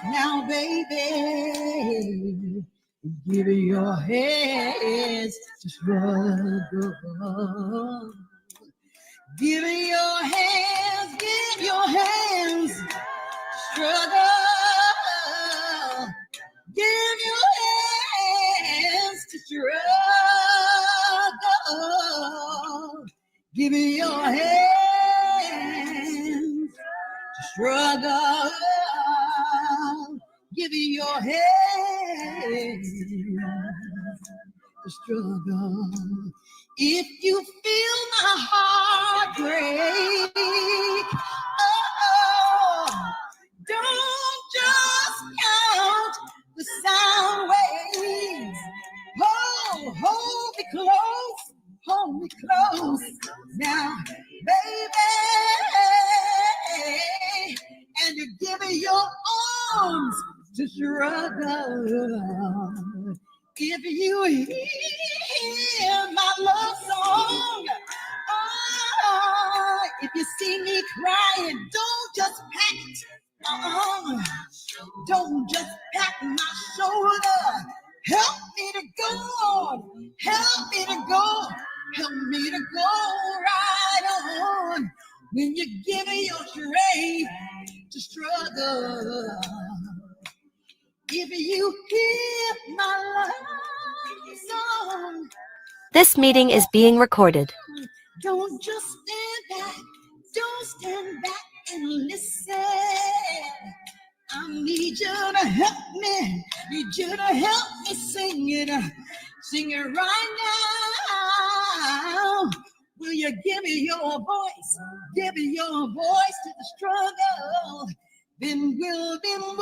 Now, baby, give your hands to struggle. Give your hands, struggle. Give your hands to struggle. Give your hands to struggle. Give your hands to struggle. If you feel my heart break, oh, don't just count the sound waves. Oh, hold me close now, baby, and you give me your arms to struggle. If you hear my love song, if you see me crying, don't just pat it. Don't just pat my shoulder. Help me to go on. Help me to go. Help me to go right on. When you give me your strength to struggle. If you hear my love song. This meeting is being recorded. Don't just stand back. Don't stand back and listen. I need you to help me. Need you to help me sing it. Sing it right now. Will you give me your voice? Give me your voice to the struggle. Then we'll be moving.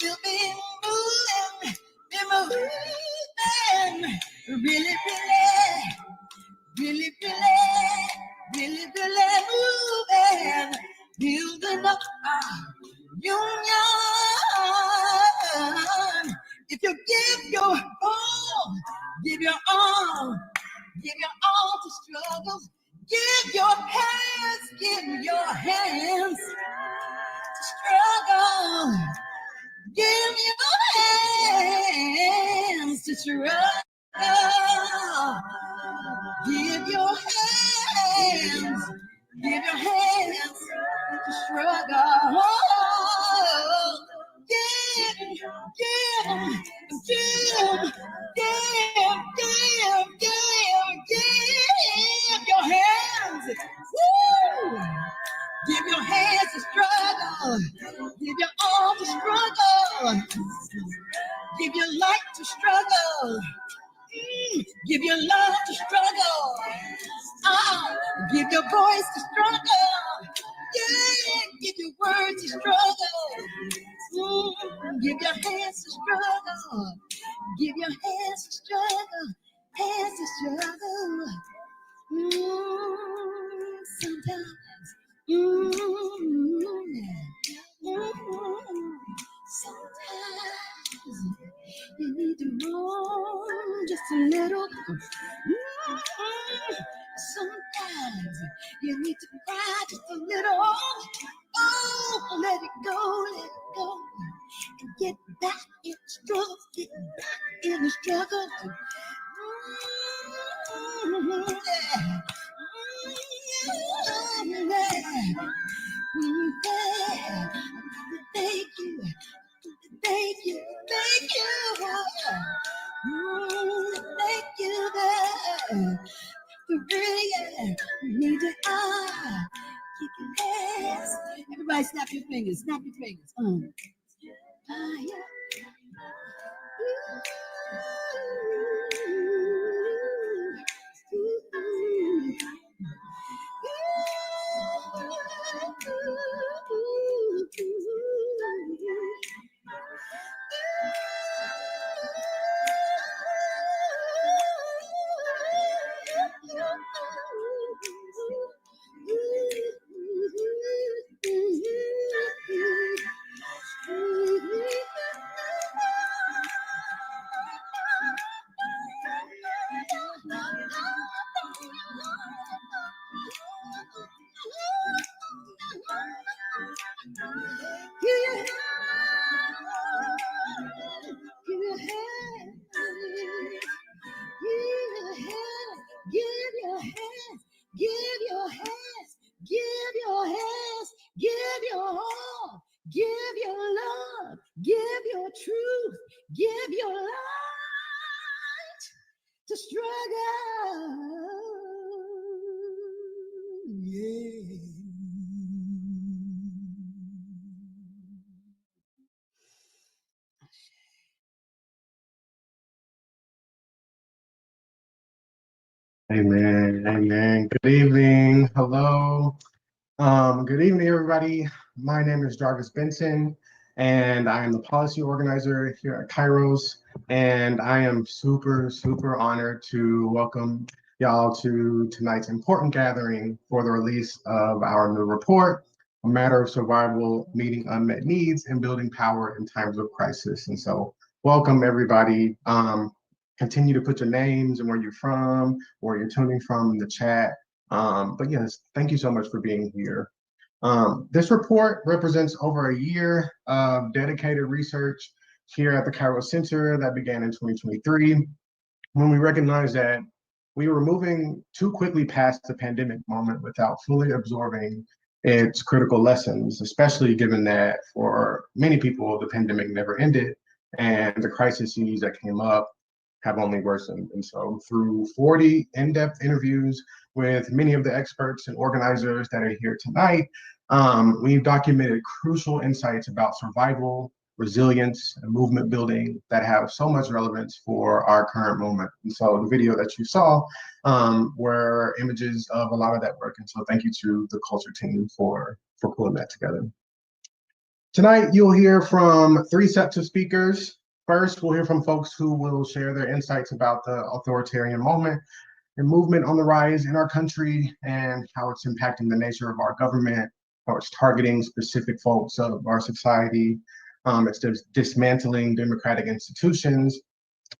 We'll be moving. Be moving. Really, really, really, really moving. Building up our union. If you give your all, give your all, give your all to struggle. Give your hands to struggle. Give your hands to struggle. Give your hands to struggle. Give your hands. Woo! Give your hands to struggle. Give your all to struggle. Give your light to struggle. Give your love to struggle. Give your voice to struggle. Yeah, give your words to struggle. Give your hands to struggle. Give your hands to struggle. Hands to struggle. Sometimes. Sometimes you need to moan just a little. Sometimes you need to cry just a little. Oh, let it go, and get back in the struggle, get back in the struggle. Thank you. Thank you. Thank you, for real. Need to keep your hands. Everybody snap your fingers. Snap your fingers. Yeah. your all, give your love, give your truth, give your light to struggle. Yeah. Amen. Amen. Good evening. Hello. Good evening, everybody. My name is Jarvis Benson, and I am the policy organizer here at Kairos. And I am super, super honored to welcome y'all to tonight's important gathering for the release of our new report, A Matter of Survival, Meeting Unmet Needs and Building Power in Times of Crisis. And so welcome, everybody. Continue to put your names and where you're from, where you're tuning from in the chat. But yes, thank you so much for being here. This report represents over a year of dedicated research here at the Kairos Center that began in 2023, when we recognized that we were moving too quickly past the pandemic moment without fully absorbing its critical lessons, especially given that for many people, the pandemic never ended and the crises that came up have only worsened. And so through 40 in-depth interviews with many of the experts and organizers that are here tonight, we've documented crucial insights about survival, resilience, and movement building that have so much relevance for our current moment. And so the video that you saw were images of a lot of that work. And so thank you to the culture team for pulling that together. Tonight, you'll hear from 3 sets of speakers. First, we'll hear from folks who will share their insights about the authoritarian moment and movement on the rise in our country and how it's impacting the nature of our government, how it's targeting specific folks of our society, it's dismantling democratic institutions,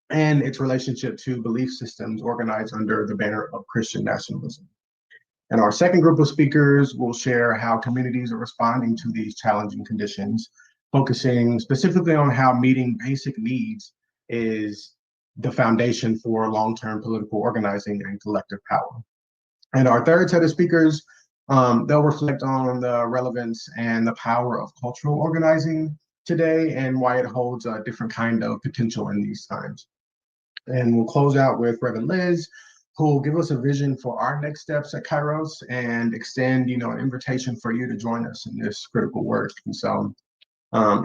and its relationship to belief systems organized under the banner of Christian nationalism. And our second group of speakers will share how communities are responding to these challenging conditions, focusing specifically on how meeting basic needs is the foundation for long-term political organizing and collective power. And our third set of speakers, they'll reflect on the relevance and the power of cultural organizing today and why it holds a different kind of potential in these times. And we'll close out with Reverend Liz, who will give us a vision for our next steps at Kairos and extend, an invitation for you to join us in this critical work. And so,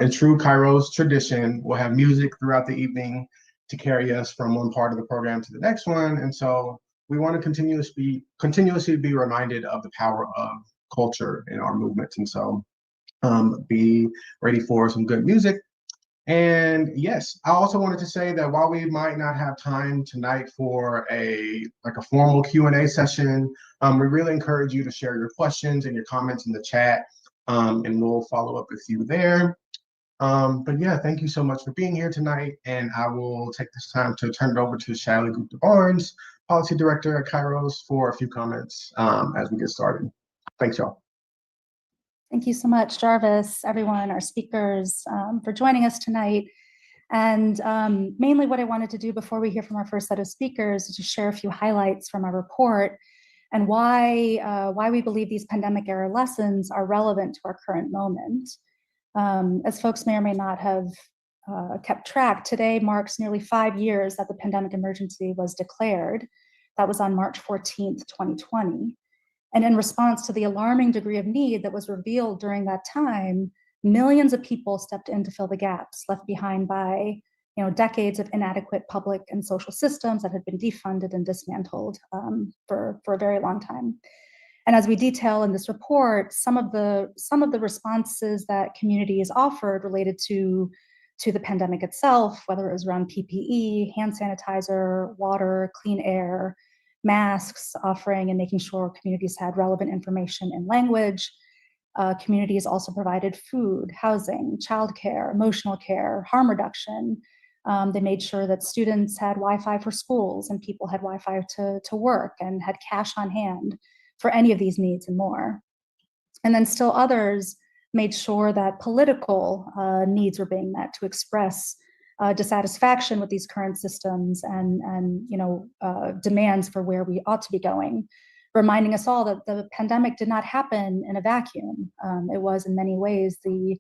in true Kairos tradition, we'll have music throughout the evening to carry us from one part of the program to the next one. And so we want to continuously be reminded of the power of culture in our movements. And so be ready for some good music. And yes, I also wanted to say that while we might not have time tonight for a formal Q&A session, we really encourage you to share your questions and your comments in the chat, and we'll follow up with you there. But yeah, thank you so much for being here tonight, and I will take this time to turn it over to Shally Gupta-Barnes, Policy Director at Kairos, for a few comments as we get started. Thanks, y'all. Thank you so much, Jarvis, everyone, our speakers, for joining us tonight. And mainly what I wanted to do before we hear from our first set of speakers is to share a few highlights from our report and why we believe these pandemic-era lessons are relevant to our current moment. As folks may or may not have kept track, today marks nearly 5 years that the pandemic emergency was declared. That was on March 14th, 2020. And in response to the alarming degree of need that was revealed during that time, millions of people stepped in to fill the gaps left behind by decades of inadequate public and social systems that had been defunded and dismantled for a very long time. And as we detail in this report, some of the responses that communities offered related to the pandemic itself, whether it was around PPE, hand sanitizer, water, clean air, masks, offering and making sure communities had relevant information in language. Communities also provided food, housing, childcare, emotional care, harm reduction. They made sure that students had Wi-Fi for schools and people had Wi-Fi to work and had cash on hand for any of these needs and more. And then still others made sure that political needs were being met to express dissatisfaction with these current systems and demands for where we ought to be going. reminding us all that the pandemic did not happen in a vacuum. It was in many ways the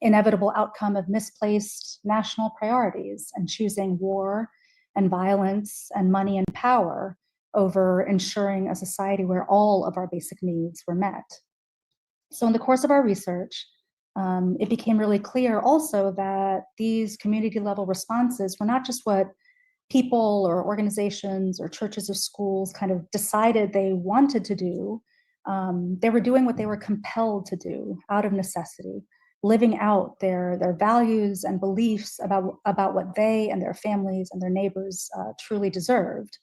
inevitable outcome of misplaced national priorities and choosing war and violence and money and power over ensuring a society where all of our basic needs were met. So in the course of our research, it became really clear also that these community level responses were not just what people or organizations or churches or schools kind of decided they wanted to do. They were doing what they were compelled to do out of necessity, living out their values and beliefs about what they and their families and their neighbors truly deserved.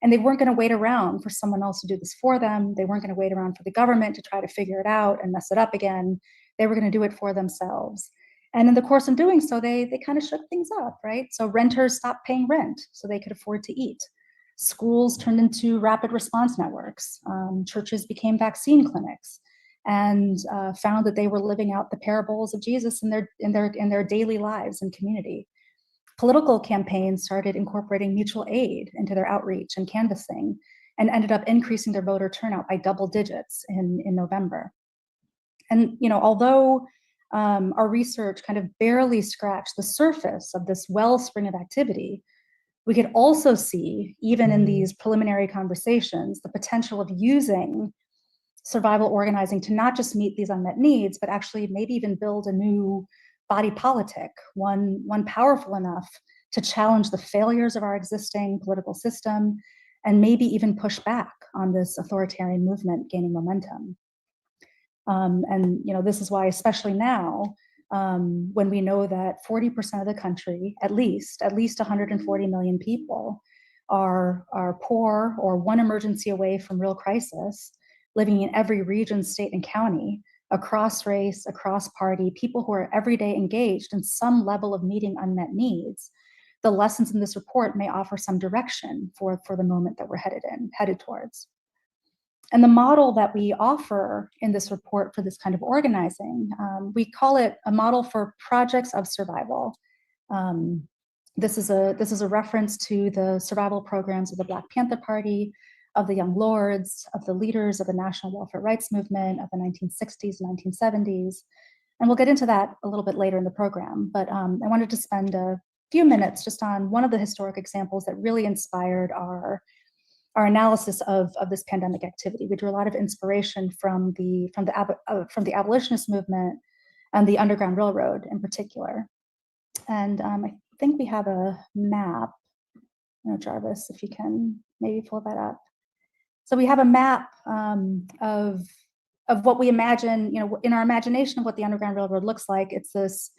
And they weren't going to wait around for someone else to do this for them. They weren't going to wait around for the government to try to figure it out and mess it up again. They were going to do it for themselves. And in the course of doing so, they kind of shook things up, right? So renters stopped paying rent so they could afford to eat. Schools turned into rapid response networks. Churches became vaccine clinics, and found that they were living out the parables of Jesus in their daily lives and community. Political campaigns started incorporating mutual aid into their outreach and canvassing, and ended up increasing their voter turnout by double digits in November. And although our research kind of barely scratched the surface of this wellspring of activity, we could also see, even in these preliminary conversations, the potential of using survival organizing to not just meet these unmet needs, but actually maybe even build a new body politic, one powerful enough to challenge the failures of our existing political system, and maybe even push back on this authoritarian movement gaining momentum. And this is why, especially now, when we know that 40% of the country, at least 140 million people, are poor or one emergency away from real crisis, living in every region, state, and county, across race, across party, people who are every day engaged in some level of meeting unmet needs. The lessons in this report may offer some direction for the moment that we're headed towards. And the model that we offer in this report for this kind of organizing, we call it a model for projects of survival. This is a reference to the survival programs of the Black Panther Party, of the Young Lords, of the leaders of the National Welfare Rights Movement of the 1960s and 1970s. And we'll get into that a little bit later in the program. But I wanted to spend a few minutes just on one of the historic examples that really inspired our analysis of this pandemic activity. We drew a lot of inspiration from the abolitionist movement and the Underground Railroad in particular. And I think we have a map. Jarvis, if you can maybe pull that up. So we have a map of what we imagine, in our imagination of what the Underground Railroad looks like. It's this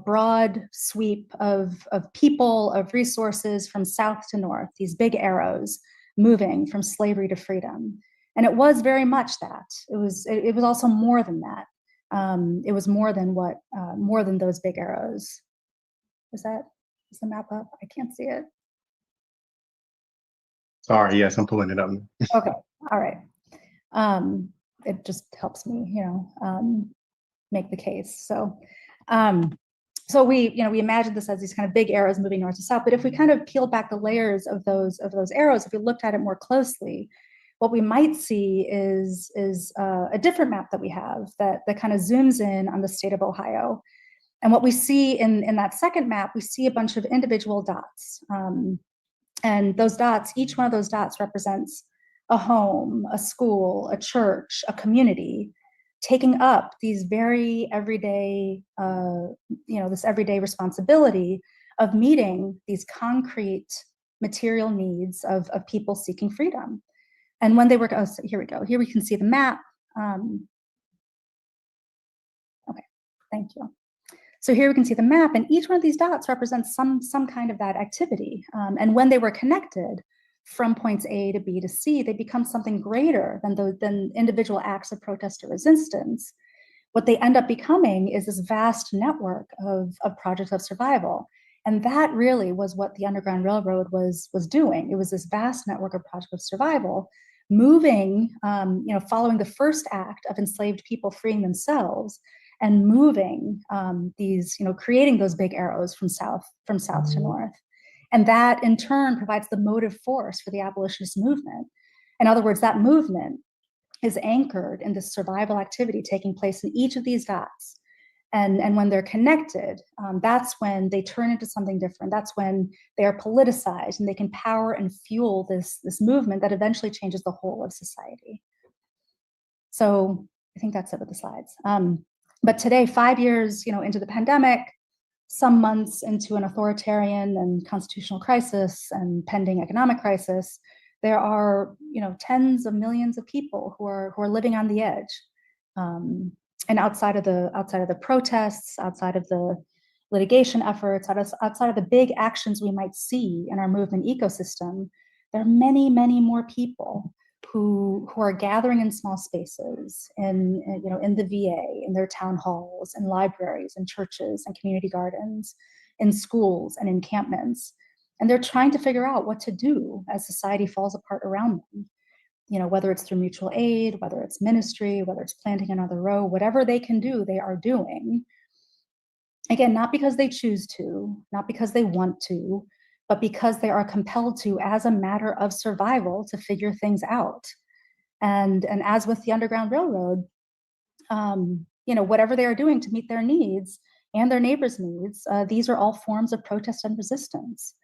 broad sweep of people, of resources from south to north, these big arrows moving from slavery to freedom. And it was very much that. It was also more than that. It was more than those big arrows. Is the map up? I can't see it. Sorry, yes, I'm pulling it up. Okay, all right. It just helps me, make the case. So we imagine this as these kind of big arrows moving north to south. But if we kind of peeled back the layers of those arrows, if we looked at it more closely, what we might see is a different map that we have that kind of zooms in on the state of Ohio. And what we see in that second map, we see a bunch of individual dots. And those dots, each one of those dots represents a home, a school, a church, a community, taking up these very everyday, this everyday responsibility of meeting these concrete material needs of people seeking freedom. And when they were, so here we go. Here we can see the map. Okay, thank you. So here we can see the map, and each one of these dots represents some kind of that activity. And when they were connected from points A to B to C, they become something greater than individual acts of protest or resistance. What they end up becoming is this vast network of projects of survival. And that really was what the Underground Railroad was doing. It was this vast network of projects of survival, moving, following the first act of enslaved people freeing themselves, and moving creating those big arrows from south to north. And that in turn provides the motive force for the abolitionist movement. In other words, that movement is anchored in this survival activity taking place in each of these dots. And when they're connected, that's when they turn into something different. That's when they are politicized and they can power and fuel this movement that eventually changes the whole of society. So I think that's it with the slides. But today, 5 years into the pandemic, some months into an authoritarian and constitutional crisis and pending economic crisis, there are tens of millions of people who are living on the edge. And outside of the protests, outside of the litigation efforts, outside of the big actions we might see in our movement ecosystem, there are many, many more people who are gathering in small spaces, in the VA, in their town halls, in libraries, in churches, and community gardens, in schools and encampments. And they're trying to figure out what to do as society falls apart around them. Whether it's through mutual aid, whether it's ministry, whether it's planting another row, whatever they can do, they are doing. Again, not because they choose to, not because they want to, but because they are compelled to, as a matter of survival, to figure things out. And as with the Underground Railroad, whatever they are doing to meet their needs and their neighbors' needs, these are all forms of protest and resistance.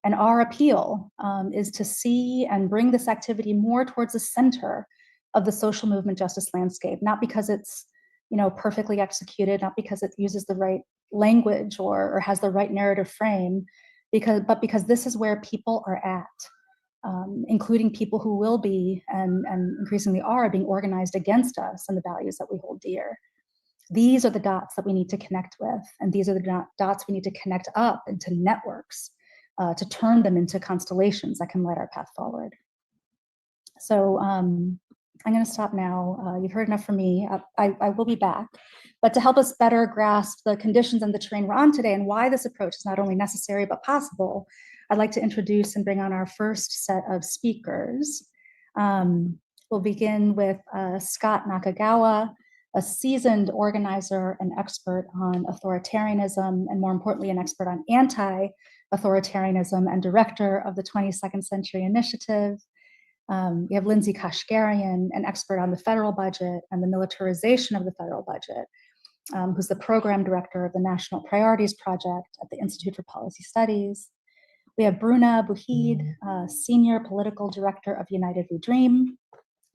And our appeal is to see and bring this activity more towards the center of the social movement justice landscape, not because it's perfectly executed, not because it uses the right language or has the right narrative frame, but because this is where people are at, including people who will be and increasingly are being organized against us and the values that we hold dear. These are the dots that we need to connect with, and these are the dots we need to connect up into networks to turn them into constellations that can light our path forward. So I'm going to stop now. You've heard enough from me. I will be back. But to help us better grasp the conditions and the terrain we're on today and why this approach is not only necessary but possible, I'd like to introduce and bring on our first set of speakers. We'll begin with Scott Nakagawa, a seasoned organizer and expert on authoritarianism, and more importantly, an expert on anti-authoritarianism and director of the 22nd Century Initiative. We have Lindsay Kashgarian, an expert on the federal budget and the militarization of the federal budget, who's the program director of the National Priorities Project at the Institute for Policy Studies. We have Bruna Buhid, senior political director of United We Dream,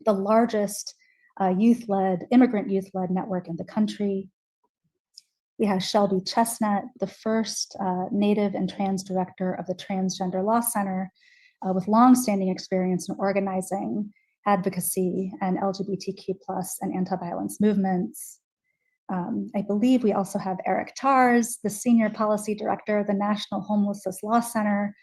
the largest immigrant youth-led network in the country. We have Shelby Chestnut, the first Native and trans director of the Transgender Law Center, with longstanding experience in organizing, advocacy, and LGBTQ+ and anti-violence movements. I believe we also have Eric Tars, the senior policy director of the National Homelessness Law Center,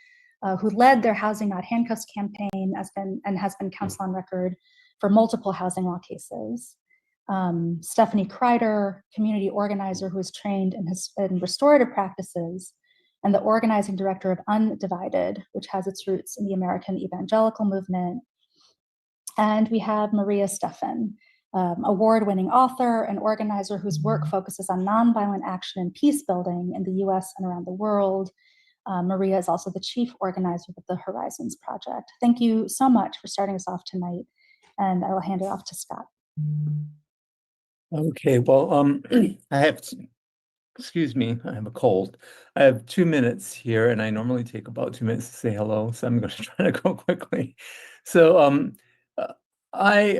who led their Housing Not Handcuffs campaign and has been counsel on record for multiple housing law cases. Stephanie Kreider, community organizer who is trained in restorative practices, and the organizing director of Undivided, which has its roots in the American evangelical movement. And we have Maria Steffen, award-winning author and organizer whose work focuses on nonviolent action and peace building in the US and around the world. Maria is also the chief organizer of the Horizons Project. Thank you so much for starting us off tonight, and I will hand it off to Scott. Okay, well, excuse me, I have a cold. I have 2 minutes here, and I normally take about 2 minutes to say hello, so I'm going to try to go quickly. So I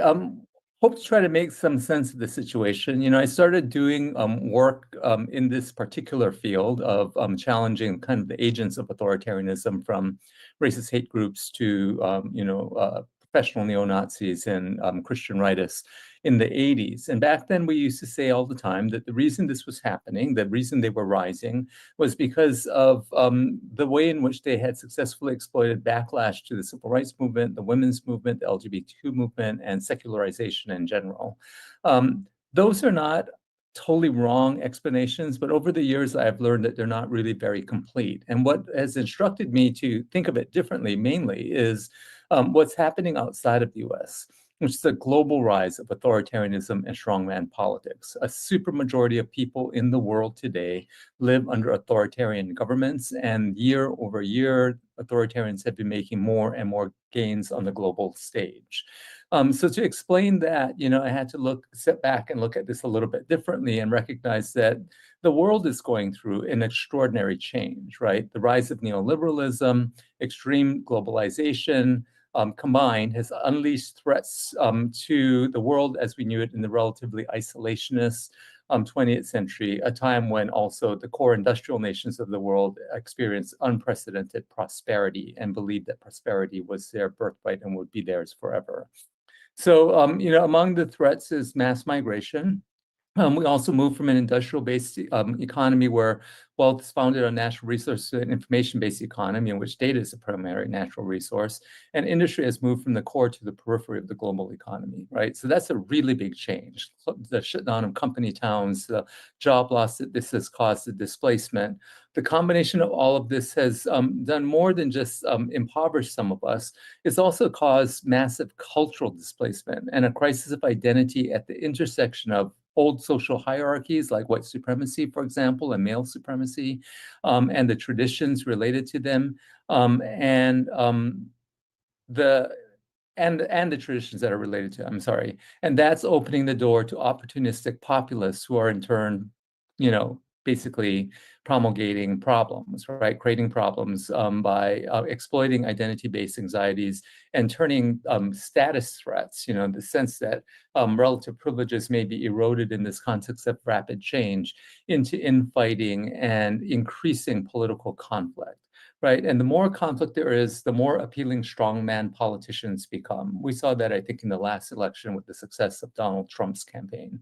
hope to try to make some sense of the situation. I started doing work in this particular field of challenging kind of the agents of authoritarianism, from racist hate groups to, professional neo-Nazis and Christian rightists in the 80s. And back then we used to say all the time that the reason this was happening, the reason they were rising, was because of the way in which they had successfully exploited backlash to the civil rights movement, the women's movement, the LGBTQ movement, and secularization in general. Those are not totally wrong explanations, but over the years I've learned that they're not really very complete. And what has instructed me to think of it differently mainly is what's happening outside of the US. which is the global rise of authoritarianism and strongman politics. A supermajority of people in the world today live under authoritarian governments, and year over year, authoritarians have been making more and more gains on the global stage. So to explain that, I had to step back and look at this a little bit differently and recognize that the world is going through an extraordinary change, right? The rise of neoliberalism, extreme globalization, combined has unleashed threats to the world as we knew it in the relatively isolationist 20th century, a time when also the core industrial nations of the world experienced unprecedented prosperity and believed that prosperity was their birthright and would be theirs forever. So, among the threats is mass migration. We also moved from an industrial-based economy where wealth is founded on natural resources to an information-based economy in which data is the primary natural resource, and industry has moved from the core to the periphery of the global economy, right? So that's a really big change. The shutdown of company towns, the job loss that this has caused, the displacement. The combination of all of this has done more than just impoverish some of us. It's also caused massive cultural displacement and a crisis of identity at the intersection of old social hierarchies like white supremacy, for example, and male supremacy, and the traditions related to them, and the traditions that are related to, and that's opening the door to opportunistic populists who are in turn, basically promulgating problems, right? Creating problems by exploiting identity-based anxieties and turning status threats, the sense that relative privileges may be eroded in this context of rapid change, into infighting and increasing political conflict. Right. And the more conflict there is, the more appealing strongman politicians become. We saw that, I think, in the last election with the success of Donald Trump's campaign.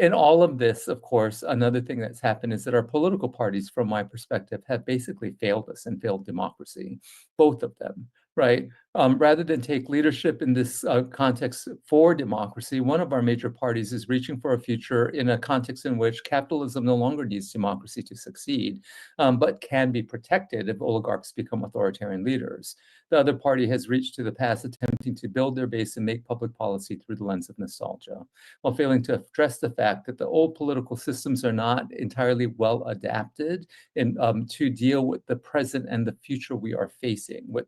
In all of this, of course, another thing that's happened is that our political parties, from my perspective, have basically failed us and failed democracy, both of them, right? Rather than take leadership in this context for democracy, one of our major parties is reaching for a future in a context in which capitalism no longer needs democracy to succeed, but can be protected if oligarchs become authoritarian leaders. The other party has reached to the past, attempting to build their base and make public policy through the lens of nostalgia, while failing to address the fact that the old political systems are not entirely well adapted to deal with the present and the future we are facing, with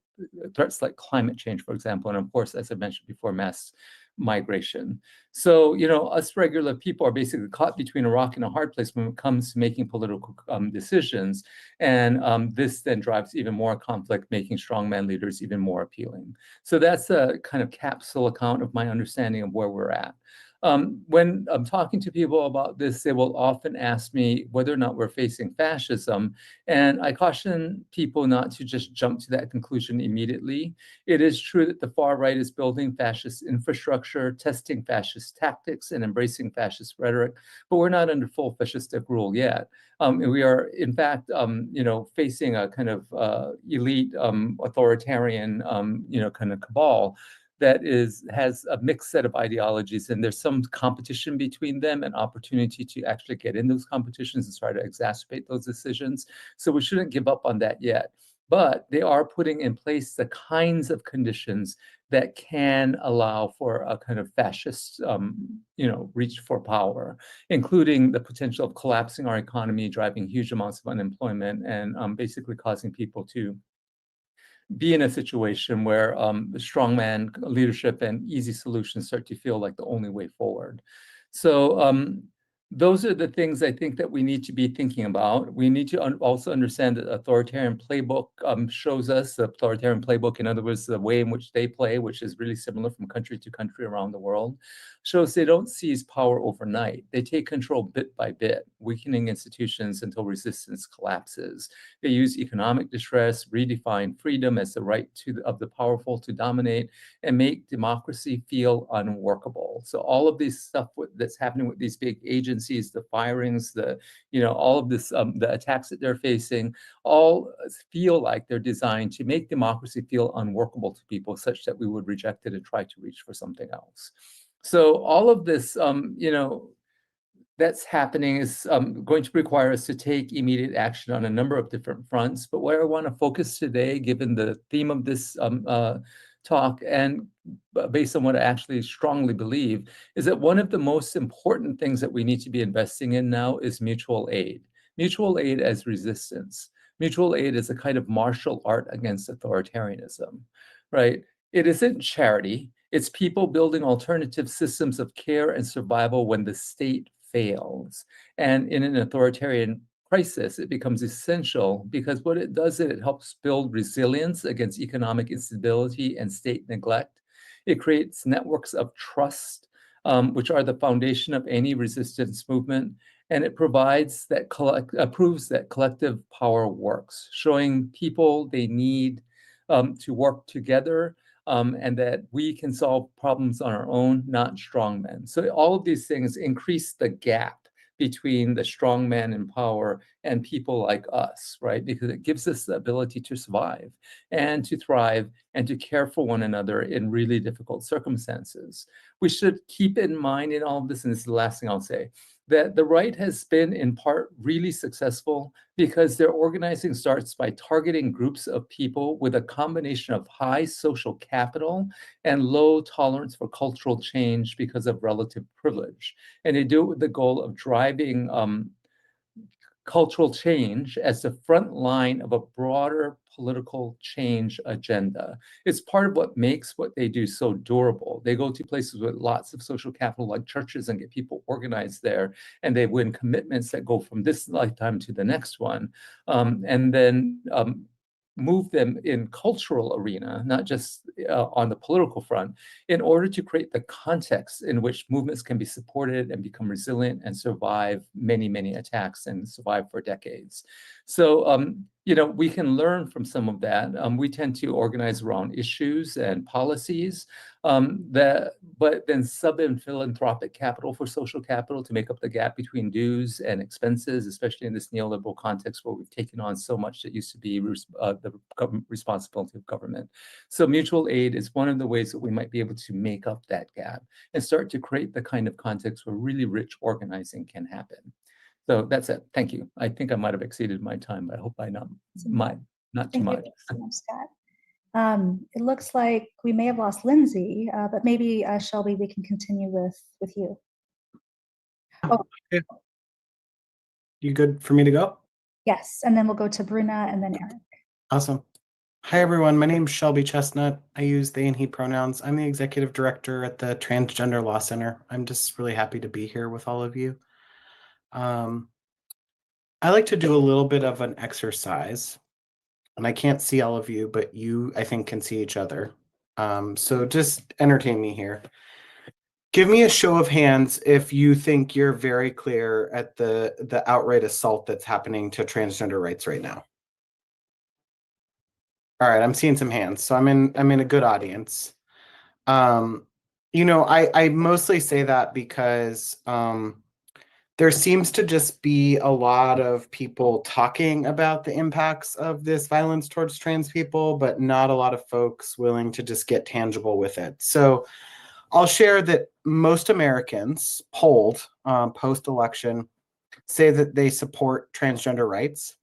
threats like climate change, for example, and of course, as I mentioned before, mass migration. So, us regular people are basically caught between a rock and a hard place when it comes to making political decisions. And this then drives even more conflict, making strongman leaders even more appealing. So that's a kind of capsule account of my understanding of where we're at. When I'm talking to people about this, they will often ask me whether or not we're facing fascism. And I caution people not to just jump to that conclusion immediately. It is true that the far right is building fascist infrastructure, testing fascist tactics, and embracing fascist rhetoric, but we're not under full fascistic rule yet. We are, in fact, facing a kind of elite authoritarian, kind of cabal that has a mixed set of ideologies, and there's some competition between them and opportunity to actually get in those competitions and try to exacerbate those decisions. So we shouldn't give up on that yet. But they are putting in place the kinds of conditions that can allow for a kind of fascist, reach for power, including the potential of collapsing our economy, driving huge amounts of unemployment, and basically causing people to be in a situation where the strongman leadership and easy solutions start to feel like the only way forward. So those are the things I think that we need to be thinking about. We need to also understand that authoritarian playbook shows us, the authoritarian playbook, in other words, the way in which they play, which is really similar from country to country around the world, shows they don't seize power overnight. They take control bit by bit, weakening institutions until resistance collapses. They use economic distress, redefine freedom as the right of the powerful to dominate, and make democracy feel unworkable. So all of this stuff that's happening with these big agencies, the firings, all of this, the attacks that they're facing, all feel like they're designed to make democracy feel unworkable to people, such that we would reject it and try to reach for something else. So all of this, that's happening is going to require us to take immediate action on a number of different fronts. But where I want to focus today, given the theme of this talk, and based on what I actually strongly believe, is that one of the most important things that we need to be investing in now is mutual aid. Mutual aid as resistance. Mutual aid is a kind of martial art against authoritarianism, right? It isn't charity. It's people building alternative systems of care and survival when the state fails. And in an authoritarian crisis, it becomes essential because what it does is it helps build resilience against economic instability and state neglect. It creates networks of trust, which are the foundation of any resistance movement. And it provides that proves that collective power works, showing people they need to work together, and that we can solve problems on our own, not strongmen. So all of these things increase the gap between the strong man in power and people like us, right? Because it gives us the ability to survive and to thrive and to care for one another in really difficult circumstances. We should keep in mind in all of this, and this is the last thing I'll say, that the right has been in part really successful because their organizing starts by targeting groups of people with a combination of high social capital and low tolerance for cultural change because of relative privilege. And they do it with the goal of driving cultural change as the front line of a broader political change agenda. It's part of what makes what they do so durable. They go to places with lots of social capital like churches and get people organized there, and they win commitments that go from this lifetime to the next one, and then move them in cultural arena, not just on the political front, in order to create the context in which movements can be supported and become resilient and survive many, many attacks and survive for decades. So, we can learn from some of that. We tend to organize around issues and policies, but then sub in philanthropic capital for social capital to make up the gap between dues and expenses, especially in this neoliberal context where we've taken on so much that used to be the responsibility of government. So mutual aid is one of the ways that we might be able to make up that gap and start to create the kind of context where really rich organizing can happen. So that's it. Thank you. I think I might have exceeded my time, but I hope not too much. Thank you so much, Scott. It looks like we may have lost Lindsay, but maybe Shelby, we can continue with you. Oh, okay. You good for me to go? Yes, and then we'll go to Bruna and then Eric. Awesome. Hi, everyone. My name is Shelby Chestnut. I use they and he pronouns. I'm the executive director at the Transgender Law Center. I'm just really happy to be here with all of you. I like to do a little bit of an exercise, and I can't see all of you, but you, I think, can see each other. So just entertain me here. Give me a show of hands if you think you're very clear at the outright assault that's happening to transgender rights right now. All right, I'm seeing some hands, so I'm in a good audience. I mostly say that because there seems to just be a lot of people talking about the impacts of this violence towards trans people, but not a lot of folks willing to just get tangible with it. So I'll share that most Americans polled post-election say that they support transgender rights.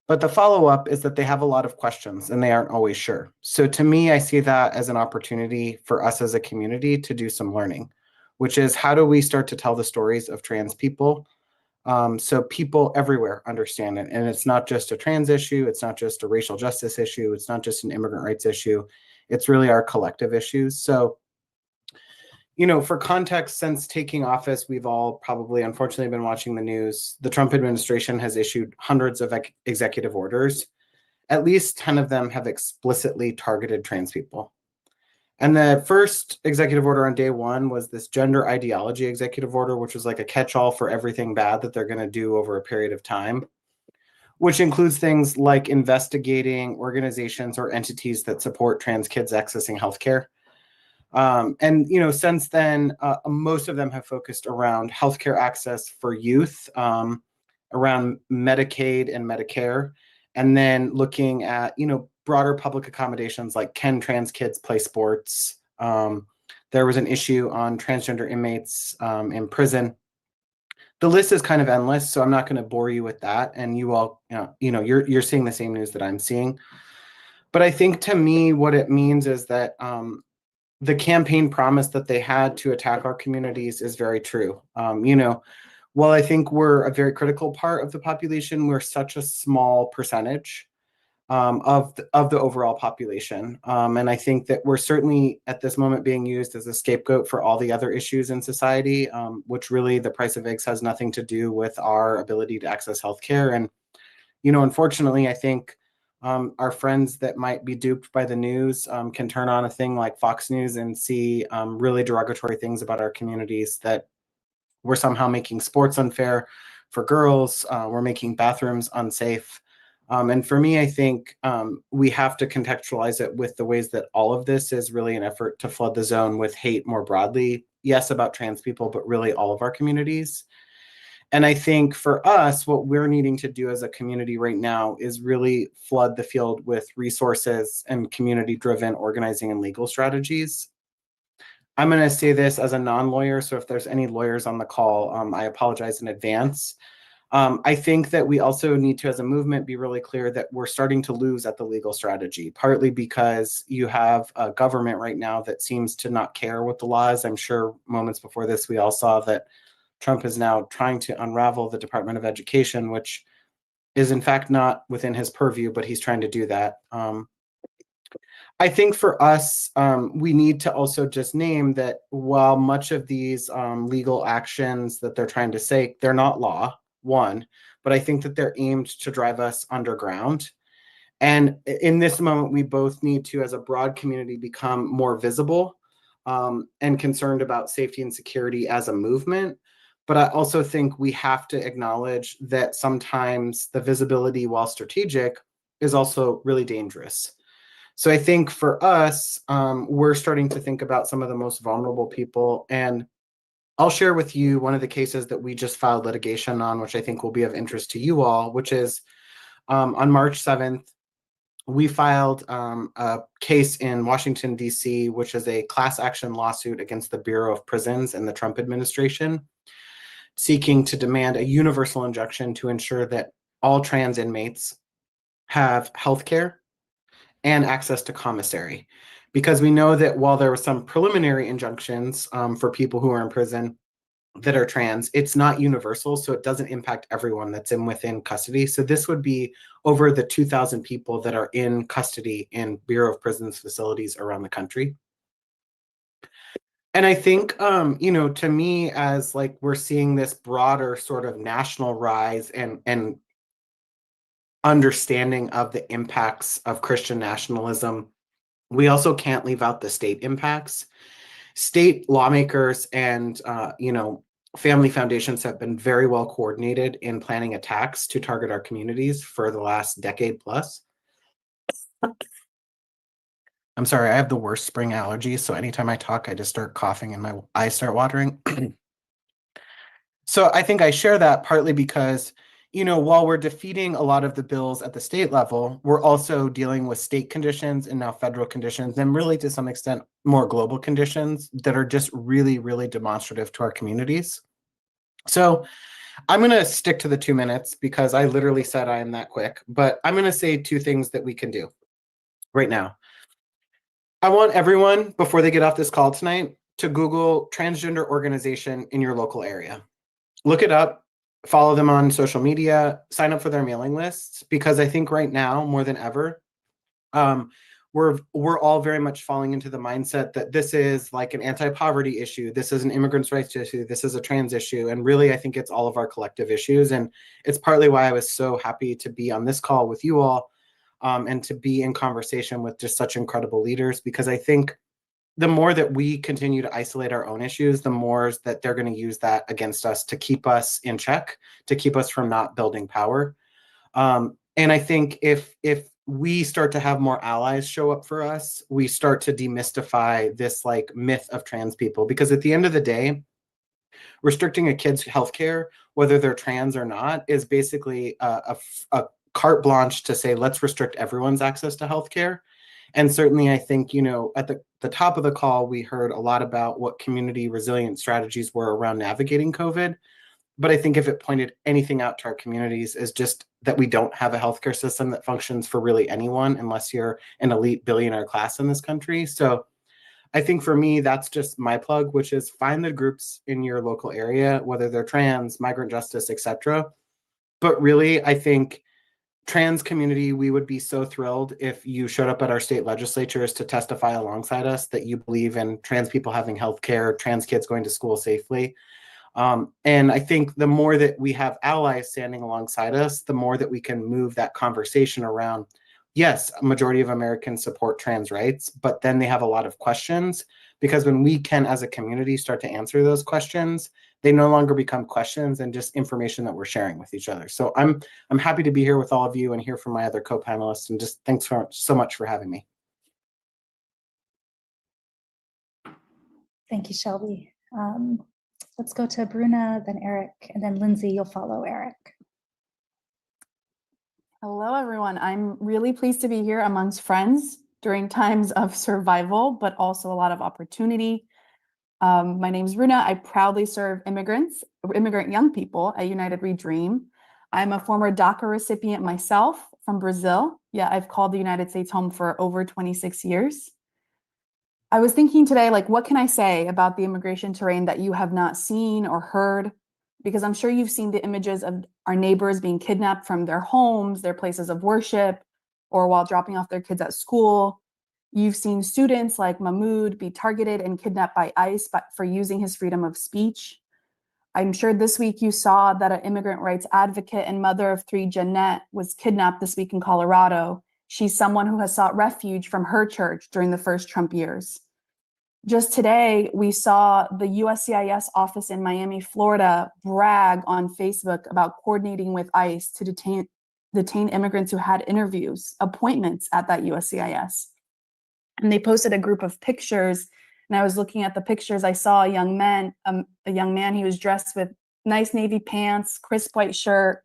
But the follow-up is that they have a lot of questions and they aren't always sure. So to me, I see that as an opportunity for us as a community to do some learning, which is how do we start to tell the stories of trans people so people everywhere understand it. And it's not just a trans issue. It's not just a racial justice issue. It's not just an immigrant rights issue. It's really our collective issues. So, for context, since taking office, we've all probably, unfortunately, been watching the news. The Trump administration has issued hundreds of executive orders. At least 10 of them have explicitly targeted trans people. And the first executive order on day one was this gender ideology executive order, which was like a catch-all for everything bad that they're going to do over a period of time, which includes things like investigating organizations or entities that support trans kids accessing healthcare. Since then, most of them have focused around healthcare access for youth, around Medicaid and Medicare, and then looking at, broader public accommodations like can trans kids play sports? There was an issue on transgender inmates in prison. The list is kind of endless, so I'm not going to bore you with that. And you all, you're seeing the same news that I'm seeing. But I think to me, what it means is that the campaign promise that they had to attack our communities is very true. While I think we're a very critical part of the population, we're such a small percentage of the overall population. And I think that we're certainly at this moment being used as a scapegoat for all the other issues in society, which really the price of eggs has nothing to do with our ability to access healthcare. And, unfortunately, I think our friends that might be duped by the news can turn on a thing like Fox News and see really derogatory things about our communities, that we're somehow making sports unfair for girls, we're making bathrooms unsafe. And for me, I think we have to contextualize it with the ways that all of this is really an effort to flood the zone with hate more broadly. Yes, about trans people, but really all of our communities. And I think for us, what we're needing to do as a community right now is really flood the field with resources and community-driven organizing and legal strategies. I'm going to say this as a non-lawyer, so if there's any lawyers on the call, I apologize in advance. I think that we also need to, as a movement, be really clear that we're starting to lose at the legal strategy, partly because you have a government right now that seems to not care what the law is. I'm sure moments before this, we all saw that Trump is now trying to unravel the Department of Education, which is in fact not within his purview, but he's trying to do that. I think for us, we need to also just name that while much of these legal actions that they're trying to say, they're not law, one, but I think that they're aimed to drive us underground. And in this moment, we both need to, as a broad community, become more visible and concerned about safety and security as a movement. But I also think we have to acknowledge that sometimes the visibility, while strategic, is also really dangerous. So I think for us, we're starting to think about some of the most vulnerable people. And I'll share with you one of the cases that we just filed litigation on, which I think will be of interest to you all, which is on March 7th, we filed a case in Washington, D.C., which is a class action lawsuit against the Bureau of Prisons and the Trump administration, seeking to demand a universal injunction to ensure that all trans inmates have health care and access to commissary. Because we know that while there were some preliminary injunctions for people who are in prison that are trans, it's not universal, so it doesn't impact everyone that's within custody. So this would be over the 2,000 people that are in custody in Bureau of Prisons facilities around the country. And I think, to me, as like we're seeing this broader sort of national rise and understanding of the impacts of Christian nationalism, we also can't leave out the state impacts. State lawmakers and, family foundations have been very well coordinated in planning attacks to target our communities for the last decade plus. I'm sorry, I have the worst spring allergies, so anytime I talk, I just start coughing and my eyes start watering. So I think I share that partly because, while we're defeating a lot of the bills at the state level, we're also dealing with state conditions and now federal conditions, and really to some extent more global conditions that are just really, really demonstrative to our communities. So I'm going to stick to the 2 minutes because I literally said I am that quick, but I'm going to say two things that we can do right now. I want everyone, before they get off this call tonight, to Google transgender organization in your local area. Look it up, follow them on social media, sign up for their mailing lists, because I think right now, more than ever, we're all very much falling into the mindset that this is like an anti-poverty issue, this is an immigrants' rights issue, this is a trans issue, and really I think it's all of our collective issues. And it's partly why I was so happy to be on this call with you all and to be in conversation with just such incredible leaders, because I think the more that we continue to isolate our own issues, the more that they're going to use that against us to keep us in check, to keep us from not building power. And I think if we start to have more allies show up for us, we start to demystify this like myth of trans people, because at the end of the day, restricting a kid's healthcare, whether they're trans or not, is basically a carte blanche to say, let's restrict everyone's access to healthcare. And certainly, I think, at the top of the call, we heard a lot about what community resilient strategies were around navigating COVID. But I think if it pointed anything out to our communities is just that we don't have a healthcare system that functions for really anyone unless you're an elite billionaire class in this country. So I think for me, that's just my plug, which is find the groups in your local area, whether they're trans, migrant justice, etc. But really, I think trans community, we would be so thrilled if you showed up at our state legislatures to testify alongside us that you believe in trans people having healthcare, trans kids going to school safely. And I think the more that we have allies standing alongside us, the more that we can move that conversation around. Yes, a majority of Americans support trans rights, but then they have a lot of questions, because when we can, as a community, start to answer those questions, they no longer become questions and just information that we're sharing with each other. So I'm happy to be here with all of you and hear from my other co-panelists, and just thanks so much for having me. Thank you, Shelby. Let's go to Bruna, then Eric, and then Lindsay, you'll follow Eric. Hello, everyone. I'm really pleased to be here amongst friends during times of survival, but also a lot of opportunity. My name is Bruna. I proudly serve immigrant young people at United We Dream. I'm a former DACA recipient myself from Brazil. Yeah, I've called the United States home for over 26 years. I was thinking today, like, what can I say about the immigration terrain that you have not seen or heard? Because I'm sure you've seen the images of our neighbors being kidnapped from their homes, their places of worship, or while dropping off their kids at school. You've seen students like Mahmoud be targeted and kidnapped by ICE for using his freedom of speech. I'm sure this week you saw that an immigrant rights advocate and mother of 3, Jeanette, was kidnapped this week in Colorado. She's someone who has sought refuge from her church during the first Trump years. Just today, we saw the USCIS office in Miami, Florida, brag on Facebook about coordinating with ICE to detain immigrants who had appointments at that USCIS. And they posted a group of pictures, and I was looking at the pictures. I saw a young man, he was dressed with nice navy pants, crisp white shirt.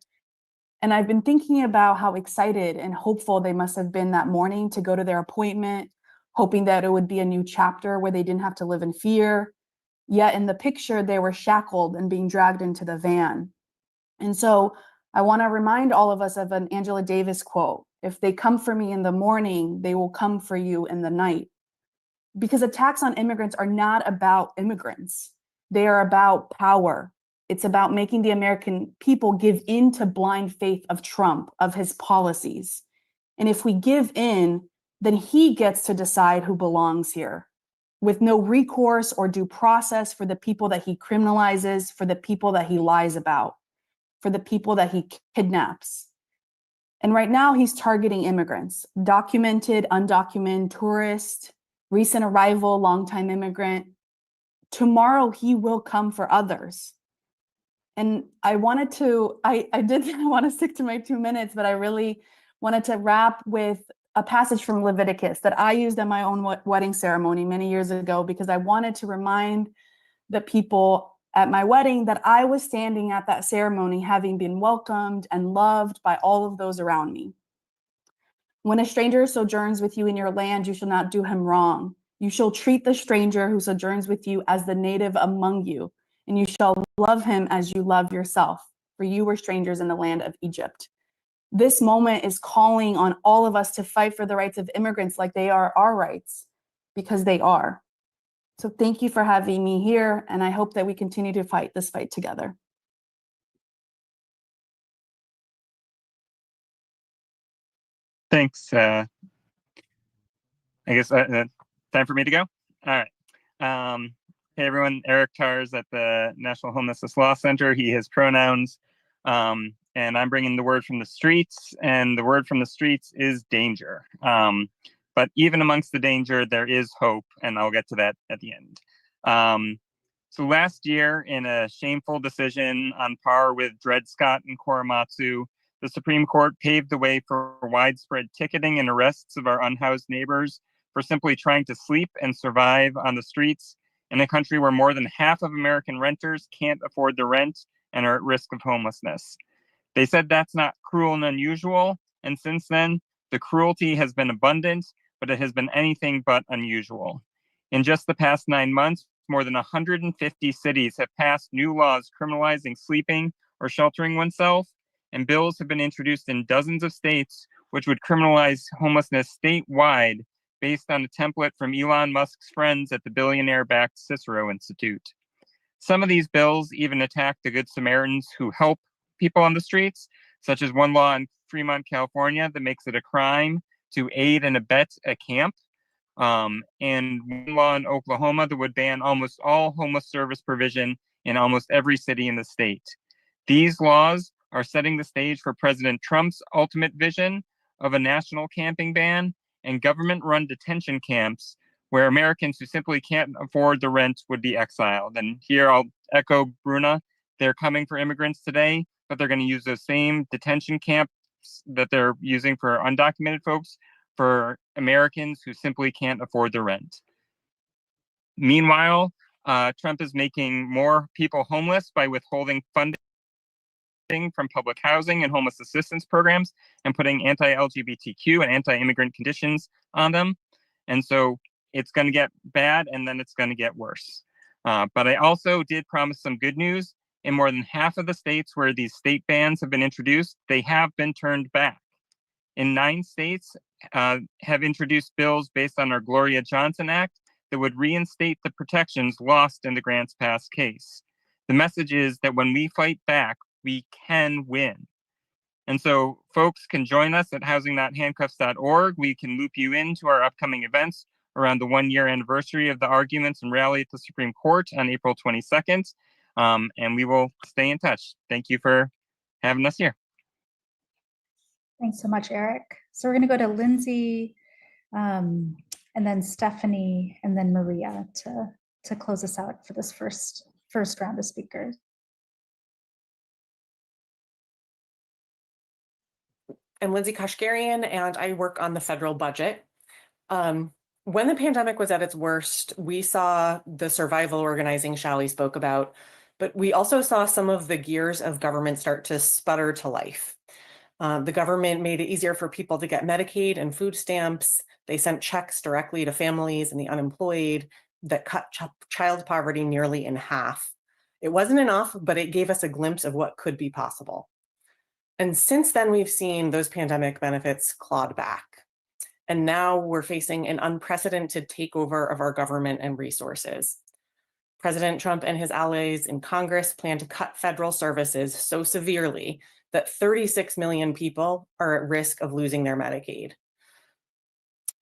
And I've been thinking about how excited and hopeful they must have been that morning to go to their appointment, hoping that it would be a new chapter where they didn't have to live in fear. Yet in the picture, they were shackled and being dragged into the van. And so I want to remind all of us of an Angela Davis quote: "If they come for me in the morning, they will come for you in the night." Because attacks on immigrants are not about immigrants. They are about power. It's about making the American people give in to blind faith of Trump, of his policies. And if we give in, then he gets to decide who belongs here, with no recourse or due process for the people that he criminalizes, for the people that he lies about, for the people that he kidnaps. And right now he's targeting immigrants, documented, undocumented, tourist, recent arrival, longtime immigrant. Tomorrow he will come for others. And I wanted to, I didn't want to stick to my 2 minutes, but I really wanted to wrap with a passage from Leviticus that I used at my own wedding ceremony many years ago, because I wanted to remind the people at my wedding that I was standing at that ceremony having been welcomed and loved by all of those around me. When a stranger sojourns with you in your land, you shall not do him wrong. You shall treat the stranger who sojourns with you as the native among you, and you shall love him as you love yourself, for you were strangers in the land of Egypt. This moment is calling on all of us to fight for the rights of immigrants like they are our rights, because they are. So thank you for having me here, and I hope that we continue to fight this fight together. Thanks. I guess time for me to go? All right. Hey, everyone. Eric Tars at the National Homelessness Law Center. He, his pronouns. And I'm bringing the word from the streets, and the word from the streets is danger. But even amongst the danger, there is hope, and I'll get to that at the end. So last year, in a shameful decision on par with Dred Scott and Korematsu, the Supreme Court paved the way for widespread ticketing and arrests of our unhoused neighbors for simply trying to sleep and survive on the streets in a country where more than half of American renters can't afford the rent and are at risk of homelessness. They said that's not cruel and unusual, and since then, the cruelty has been abundant, but it has been anything but unusual. In just the past 9 months, more than 150 cities have passed new laws criminalizing sleeping or sheltering oneself, and bills have been introduced in dozens of states which would criminalize homelessness statewide based on a template from Elon Musk's friends at the billionaire-backed Cicero Institute. Some of these bills even attack the Good Samaritans who help people on the streets, such as one law in Fremont, California, that makes it a crime to aid and abet a camp, and one law in Oklahoma that would ban almost all homeless service provision in almost every city in the state. These laws are setting the stage for President Trump's ultimate vision of a national camping ban and government-run detention camps where Americans who simply can't afford the rent would be exiled. And here I'll echo Bruna, they're coming for immigrants today, but they're going to use those same detention camps that they're using for undocumented folks for Americans who simply can't afford the rent. Meanwhile, Trump is making more people homeless by withholding funding from public housing and homeless assistance programs and putting anti-LGBTQ and anti-immigrant conditions on them. And so it's going to get bad and then it's going to get worse. But I also did promise some good news. In more than half of the states where these state bans have been introduced, they have been turned back. In 9 states have introduced bills based on our Gloria Johnson Act that would reinstate the protections lost in the Grants Pass case. The message is that when we fight back, we can win. And so folks can join us at housing.handcuffs.org. We can loop you into our upcoming events around the 1-year anniversary of the arguments and rally at the Supreme Court on April 22nd. And we will stay in touch. Thank you for having us here. Thanks so much, Eric. So we're going to go to Lindsay, and then Stephanie, and then Maria to close us out for this first round of speakers. I'm Lindsay Kashgarian, and I work on the federal budget. When the pandemic was at its worst, we saw the survival organizing Shally spoke about, but we also saw some of the gears of government start to sputter to life. The government made it easier for people to get Medicaid and food stamps. They sent checks directly to families and the unemployed that cut child poverty nearly in half. It wasn't enough, but it gave us a glimpse of what could be possible. And since then, we've seen those pandemic benefits clawed back. And now we're facing an unprecedented takeover of our government and resources. President Trump and his allies in Congress plan to cut federal services so severely that 36 million people are at risk of losing their Medicaid.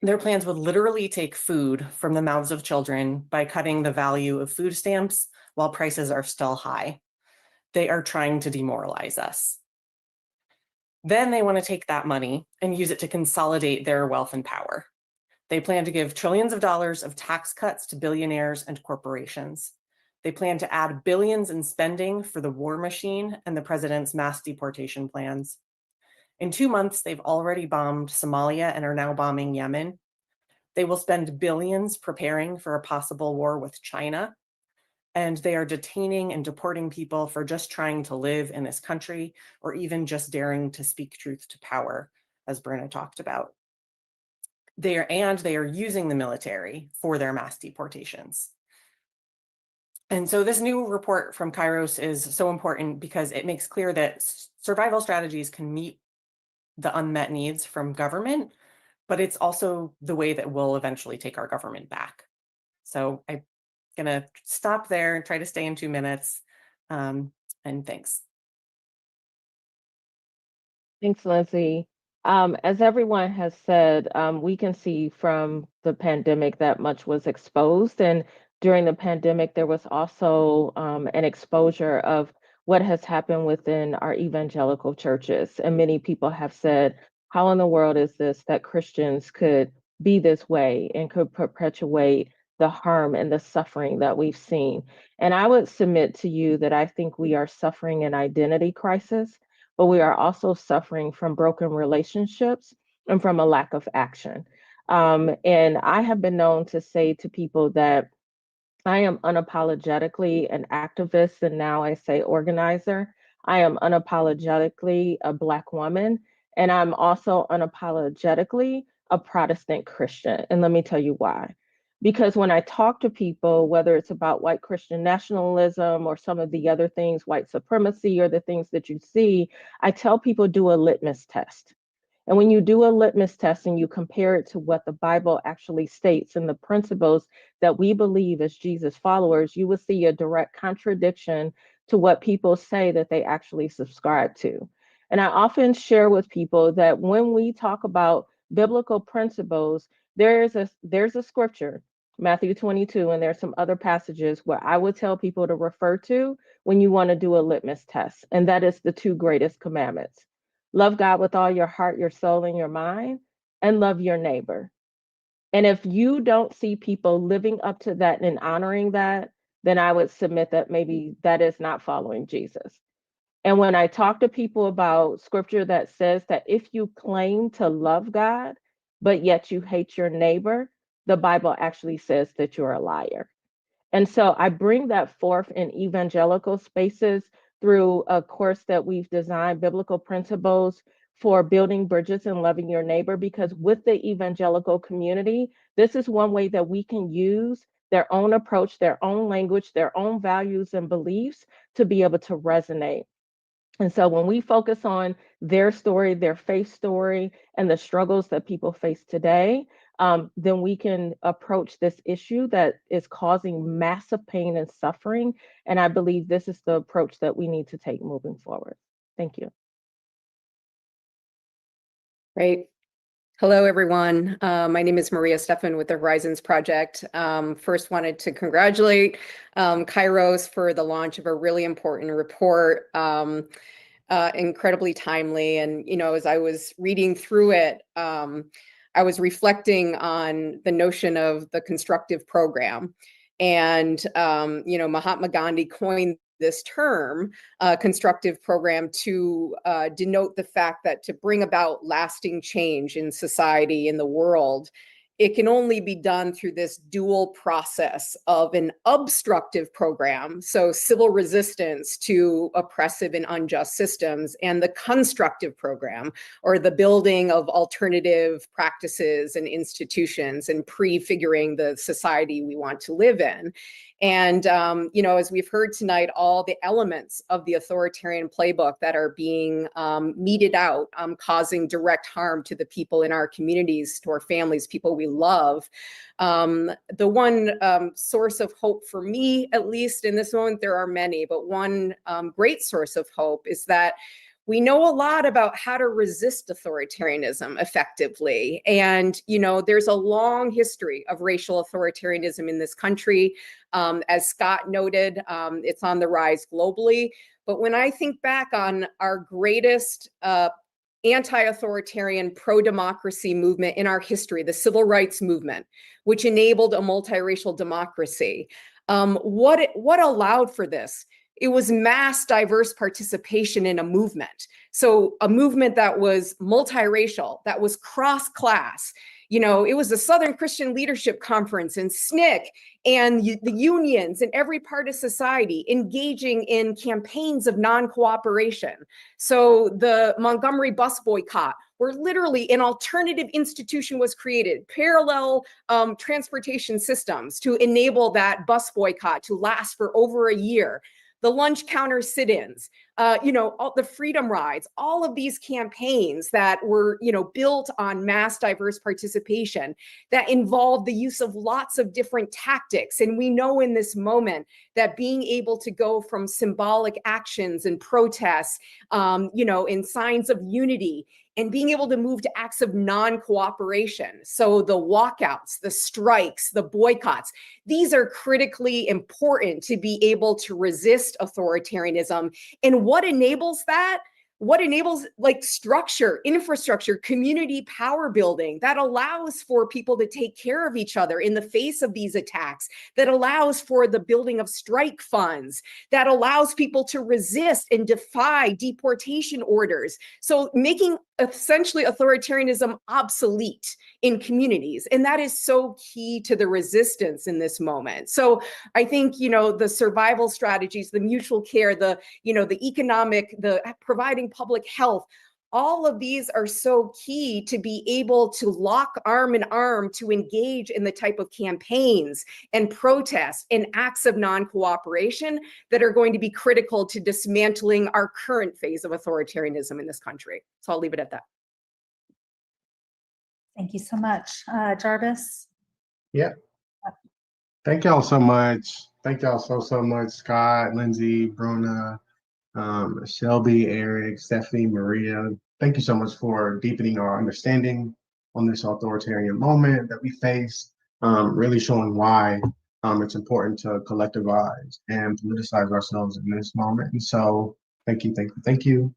Their plans would literally take food from the mouths of children by cutting the value of food stamps while prices are still high. They are trying to demoralize us. Then they want to take that money and use it to consolidate their wealth and power. They plan to give trillions of dollars of tax cuts to billionaires and corporations. They plan to add billions in spending for the war machine and the president's mass deportation plans. In 2 months, they've already bombed Somalia and are now bombing Yemen. They will spend billions preparing for a possible war with China. And they are detaining and deporting people for just trying to live in this country or even just daring to speak truth to power, as Bruna talked about. They are using the military for their mass deportations. And so this new report from Kairos is so important because it makes clear that survival strategies can meet the unmet needs from government, but it's also the way that we'll eventually take our government back. So I'm gonna stop there and try to stay in 2 minutes, and thanks. Thanks, Lindsay. As everyone has said, we can see from the pandemic that much was exposed. And during the pandemic, there was also an exposure of what has happened within our evangelical churches. And many people have said, how in the world is this that Christians could be this way and could perpetuate the harm and the suffering that we've seen? And I would submit to you that I think we are suffering an identity crisis, but we are also suffering from broken relationships and from a lack of action. And I have been known to say to people that I am unapologetically an activist, and now I say organizer. I am unapologetically a Black woman, and I'm also unapologetically a Protestant Christian. And let me tell you why. Because when I talk to people, whether it's about white Christian nationalism or some of the other things, white supremacy or the things that you see, I tell people do a litmus test. And when you do a litmus test and you compare it to what the Bible actually states and the principles that we believe as Jesus followers, you will see a direct contradiction to what people say that they actually subscribe to. And I often share with people that when we talk about biblical principles, there's a scripture, Matthew 22, and there's some other passages where I would tell people to refer to when you want to do a litmus test. And that is the two greatest commandments. Love God with all your heart, your soul, and your mind, and love your neighbor. And if you don't see people living up to that and honoring that, then I would submit that maybe that is not following Jesus. And when I talk to people about scripture that says that if you claim to love God, but yet you hate your neighbor, the Bible actually says that you're a liar. And so I bring that forth in evangelical spaces through a course that we've designed, Biblical Principles for Building Bridges and Loving Your Neighbor, because with the evangelical community, this is one way that we can use their own approach, their own language, their own values and beliefs to be able to resonate. And so when we focus on their story, their faith story, and the struggles that people face today, then we can approach this issue that is causing massive pain and suffering. And I believe this is the approach that we need to take moving forward. Thank you. Great. Hello, everyone. My name is Maria Stefan with the Horizons Project. First wanted to congratulate Kairos for the launch of a really important report, incredibly timely. And, you know, as I was reading through it, I was reflecting on the notion of the constructive program. And, you know, Mahatma Gandhi coined this term, constructive program, to denote the fact that to bring about lasting change in society, in the world, it can only be done through this dual process of an obstructive program, so civil resistance to oppressive and unjust systems, and the constructive program, or the building of alternative practices and institutions and prefiguring the society we want to live in. And, you know, as we've heard tonight, all the elements of the authoritarian playbook that are being meted out, causing direct harm to the people in our communities, to our families, people we love. The one source of hope for me, at least in this moment, there are many, but one great source of hope is that we know a lot about how to resist authoritarianism effectively. And, you know, there's a long history of racial authoritarianism in this country. As Scott noted, it's on the rise globally. But when I think back on our greatest anti-authoritarian pro-democracy movement in our history, the civil rights movement, which enabled a multiracial democracy, what allowed for this? It was mass diverse participation in a movement. So a movement that was multiracial, that was cross-class. You know, it was the Southern Christian Leadership Conference and SNCC and the unions and every part of society engaging in campaigns of non-cooperation. So the Montgomery bus boycott, where literally an alternative institution was created, parallel transportation systems to enable that bus boycott to last for over a year. The lunch counter sit-ins, you know, all the freedom rides, all of these campaigns that were, you know, built on mass diverse participation that involved the use of lots of different tactics. And we know in this moment that being able to go from symbolic actions and protests, you know, in signs of unity, and being able to move to acts of non-cooperation. So the walkouts, the strikes, the boycotts, these are critically important to be able to resist authoritarianism. And what enables that? What enables like structure, infrastructure, community power building that allows for people to take care of each other in the face of these attacks, that allows for the building of strike funds, that allows people to resist and defy deportation orders. So making essentially authoritarianism obsolete in communities. And that is so key to the resistance in this moment. So I think, you know, the survival strategies, the mutual care, the, you know, the economic, the providing public health, all of these are so key to be able to lock arm in arm to engage in the type of campaigns and protests and acts of non-cooperation that are going to be critical to dismantling our current phase of authoritarianism in this country. So I'll leave it at that. Thank you so much. Jarvis? Yeah. Thank y'all so much. Thank y'all so much, Scott, Lindsay, Bruna, Shelby, Eric, Stephanie, Maria. Thank you so much for deepening our understanding on this authoritarian moment that we face, really showing why it's important to collectivize and politicize ourselves in this moment. And so thank you.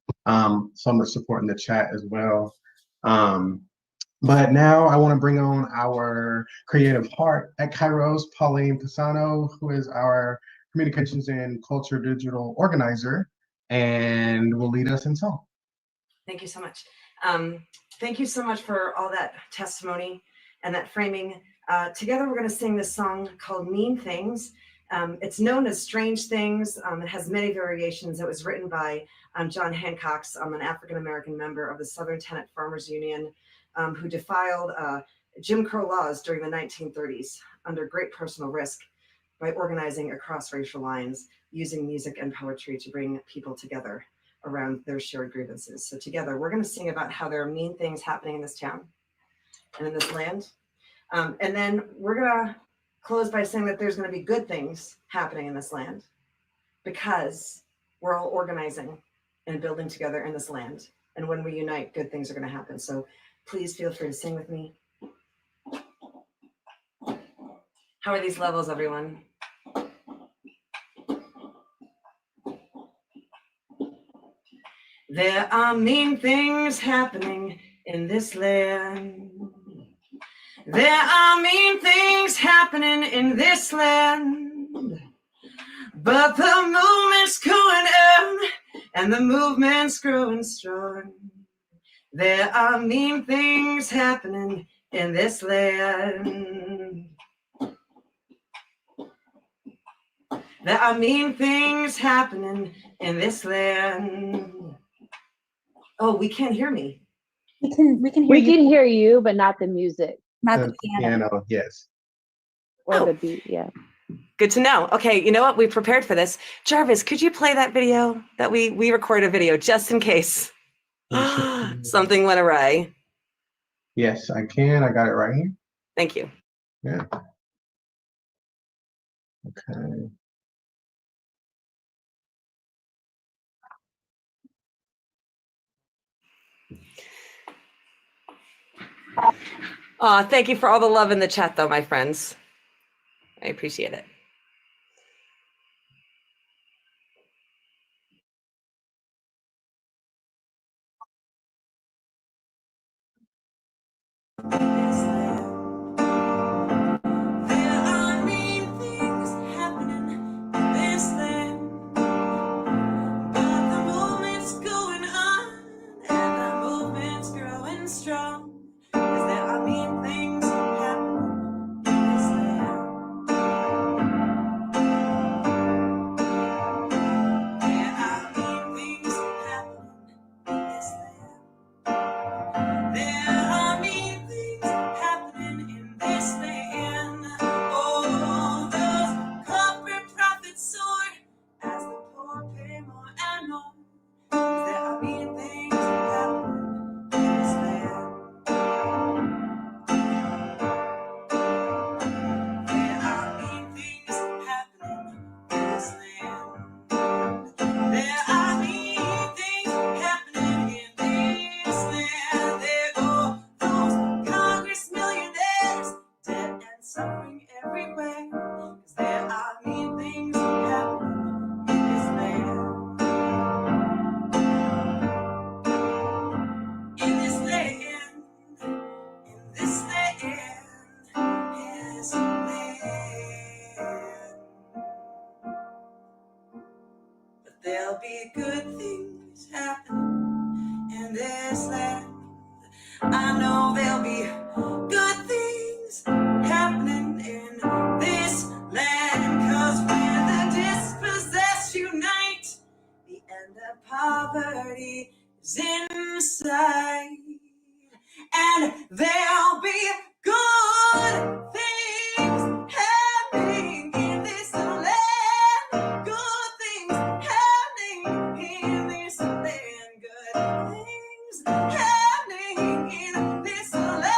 So much support in the chat as well. But now I want to bring on our creative heart at Kairos, Pauline Pisano, who is our communications and culture digital organizer, and will lead us in song. Thank you so much. Thank you so much for all that testimony and that framing. Together, we're going to sing this song called Mean Things. It's known as Strange Things. It has many variations. It was written by John Hancock, an African-American member of the Southern Tenant Farmers Union, who defied Jim Crow laws during the 1930s under great personal risk by organizing across racial lines, using music and poetry to bring people together around their shared grievances. So together, we're going to sing about how there are mean things happening in this town and in this land. And then we're going to close by saying that there's going to be good things happening in this land because we're all organizing and building together in this land. And when we unite, good things are going to happen. So please feel free to sing with me. How are these levels, everyone? There are mean things happening in this land. There are mean things happening in this land. But the movement's going on and the movement's growing strong. There are mean things happening in this land. There are mean things happening in this land. Oh, we can't hear me. We can hear We you. can hear you, but not the music. Not the piano. Piano, yes. Or the beat, yeah. Good to know. Okay, you know what? We prepared for this. Jarvis, could you play that video that we recorded a video just in case something went awry? Yes, I can. I got it right here. Thank you. Yeah. Okay. Thank you for all the love in the chat, though, my friends. I appreciate it. There'll be good things happening in this land. I know there'll be good things happening in this land. 'Cause when the dispossessed unite, the end of poverty is in sight. And there'll be good things happening in this land. Good things happening in this land. Good things happening in this land.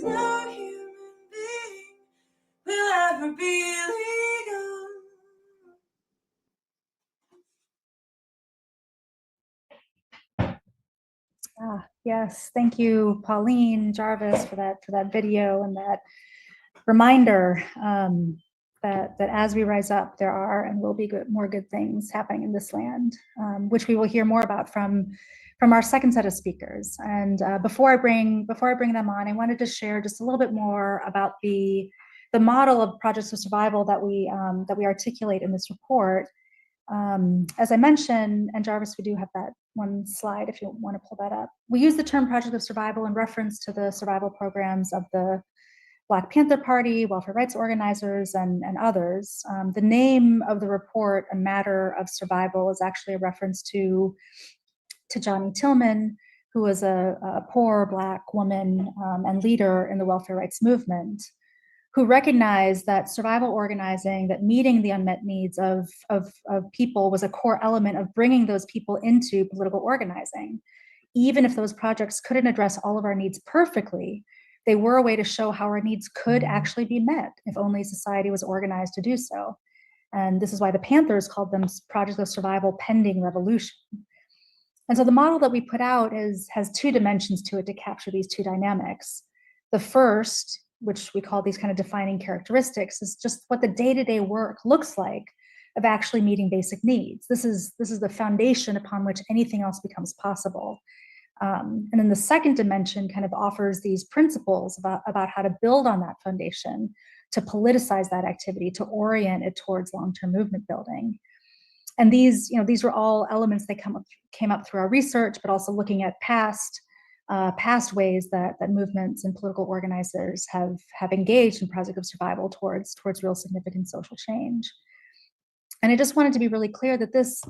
no human being will ever be legal. Yes, thank you, Pauline Jarvis, for that video and that reminder that as we rise up, there are and will be more good things happening in this land, which we will hear more about from our second set of speakers. And before I bring them on, I wanted to share just a little bit more about the model of projects of survival that we articulate in this report. As I mentioned, and Jarvis, we do have that one slide if you want to pull that up. We use the term project of survival in reference to the survival programs of the Black Panther Party, welfare rights organizers, and others. The name of the report, A Matter of Survival, is actually a reference to Johnny Tillman, who was a poor Black woman and leader in the welfare rights movement, who recognized that survival organizing, that meeting the unmet needs of people was a core element of bringing those people into political organizing. Even if those projects couldn't address all of our needs perfectly, they were a way to show how our needs could actually be met if only society was organized to do so. And this is why the Panthers called them projects of survival pending revolution. And so the model that we put out has two dimensions to it to capture these two dynamics. The first, which we call these kind of defining characteristics, is just what the day-to-day work looks like of actually meeting basic needs. This is the foundation upon which anything else becomes possible. And then the second dimension kind of offers these principles about how to build on that foundation, to politicize that activity, to orient it towards long-term movement building. And these were all elements that came up through our research, but also looking at past ways that movements and political organizers have engaged in projects of survival towards real significant social change. And I just wanted to be really clear that this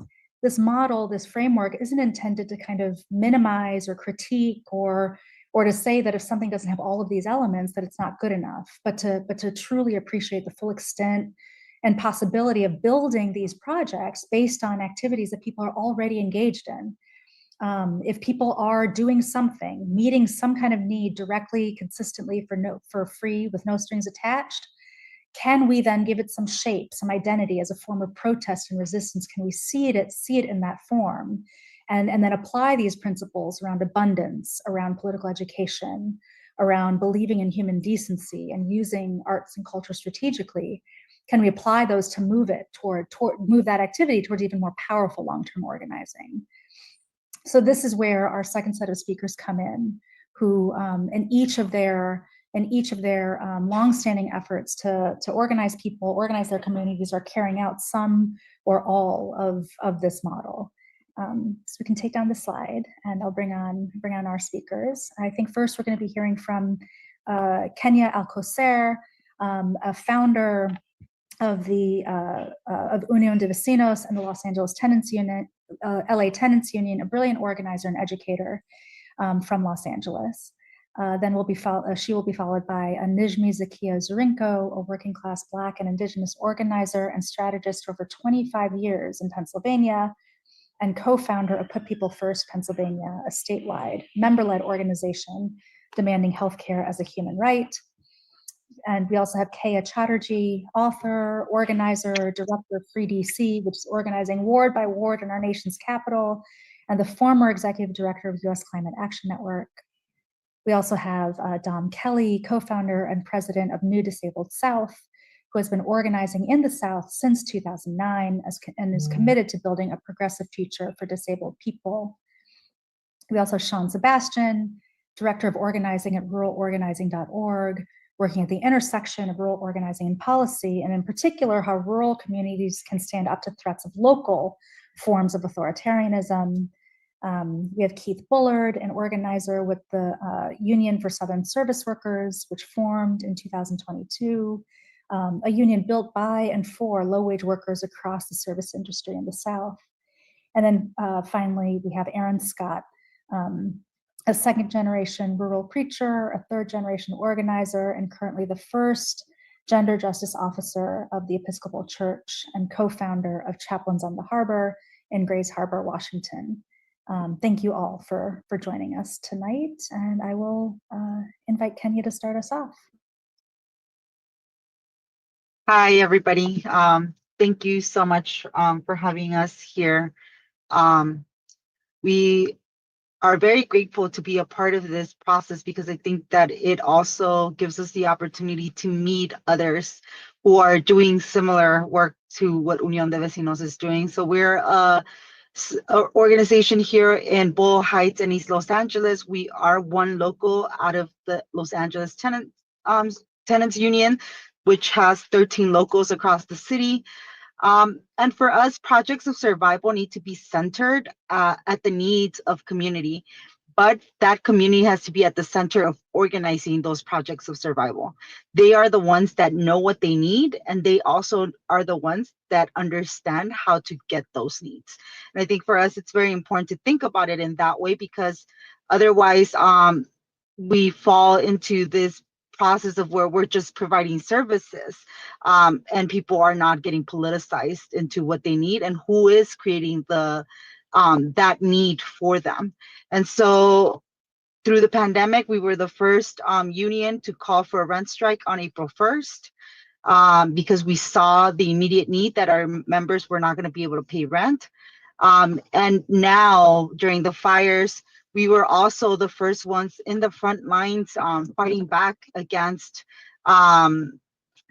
model, this framework, isn't intended to kind of minimize or critique or to say that if something doesn't have all of these elements that it's not good enough, but to truly appreciate the full extent and possibility of building these projects based on activities that people are already engaged in. If people are doing something, meeting some kind of need directly, consistently for free with no strings attached, can we then give it some shape, some identity as a form of protest and resistance? Can we see it in that form, and then apply these principles around abundance, around political education, around believing in human decency and using arts and culture strategically? Can we apply those to move it move that activity towards even more powerful long-term organizing? So this is where our second set of speakers come in, who in each of their longstanding efforts to organize people, organize their communities, are carrying out some or all of this model. So we can take down the slide, and I'll bring on our speakers. I think first we're going to be hearing from Kenya Alcocer, a founder of the Unión de Vecinos and the Los Angeles Tenants Union, LA Tenants Union, a brilliant organizer and educator from Los Angeles. Then she will be followed by Nijmi Zakia Zurinko, a working class Black and Indigenous organizer and strategist for over 25 years in Pennsylvania, and co-founder of Put People First Pennsylvania, a statewide member-led organization demanding healthcare as a human right. And we also have Kaya Chatterjee, author, organizer, director of Free DC, which is organizing ward by ward in our nation's capital, and the former executive director of US Climate Action Network. We also have Dom Kelly, co-founder and president of New Disabled South, who has been organizing in the South since 2009 and is committed to building a progressive future for disabled people. We also have Sean Sebastian, director of organizing at ruralorganizing.org, working at the intersection of rural organizing and policy, and in particular, how rural communities can stand up to threats of local forms of authoritarianism. We have Keith Bullard, an organizer with the Union for Southern Service Workers, which formed in 2022, a union built by and for low-wage workers across the service industry in the South. And then finally, we have Aaron Scott, a second-generation rural preacher, a third-generation organizer, and currently the first gender justice officer of the Episcopal Church and co-founder of Chaplains on the Harbor in Grays Harbor, Washington. Thank you all for joining us tonight, and I will invite Kenya to start us off. Hi, everybody. Thank you so much for having us here. We are very grateful to be a part of this process because I think that it also gives us the opportunity to meet others who are doing similar work to what Unión de Vecinos is doing. So we're a organization here in Boyle Heights and East Los Angeles. We are one local out of the Los Angeles Tenants Union, which has 13 locals across the city. And for us, projects of survival need to be centered at the needs of community, but that community has to be at the center of organizing those projects of survival. They are the ones that know what they need, and they also are the ones that understand how to get those needs. And I think for us, it's very important to think about it in that way, because otherwise we fall into this process of where we're just providing services and people are not getting politicized into what they need and who is creating the that need for them. And so through the pandemic, we were the first union to call for a rent strike on April 1st because we saw the immediate need that our members were not going to be able to pay rent. And now during the fires, we were also the first ones in the front lines fighting back against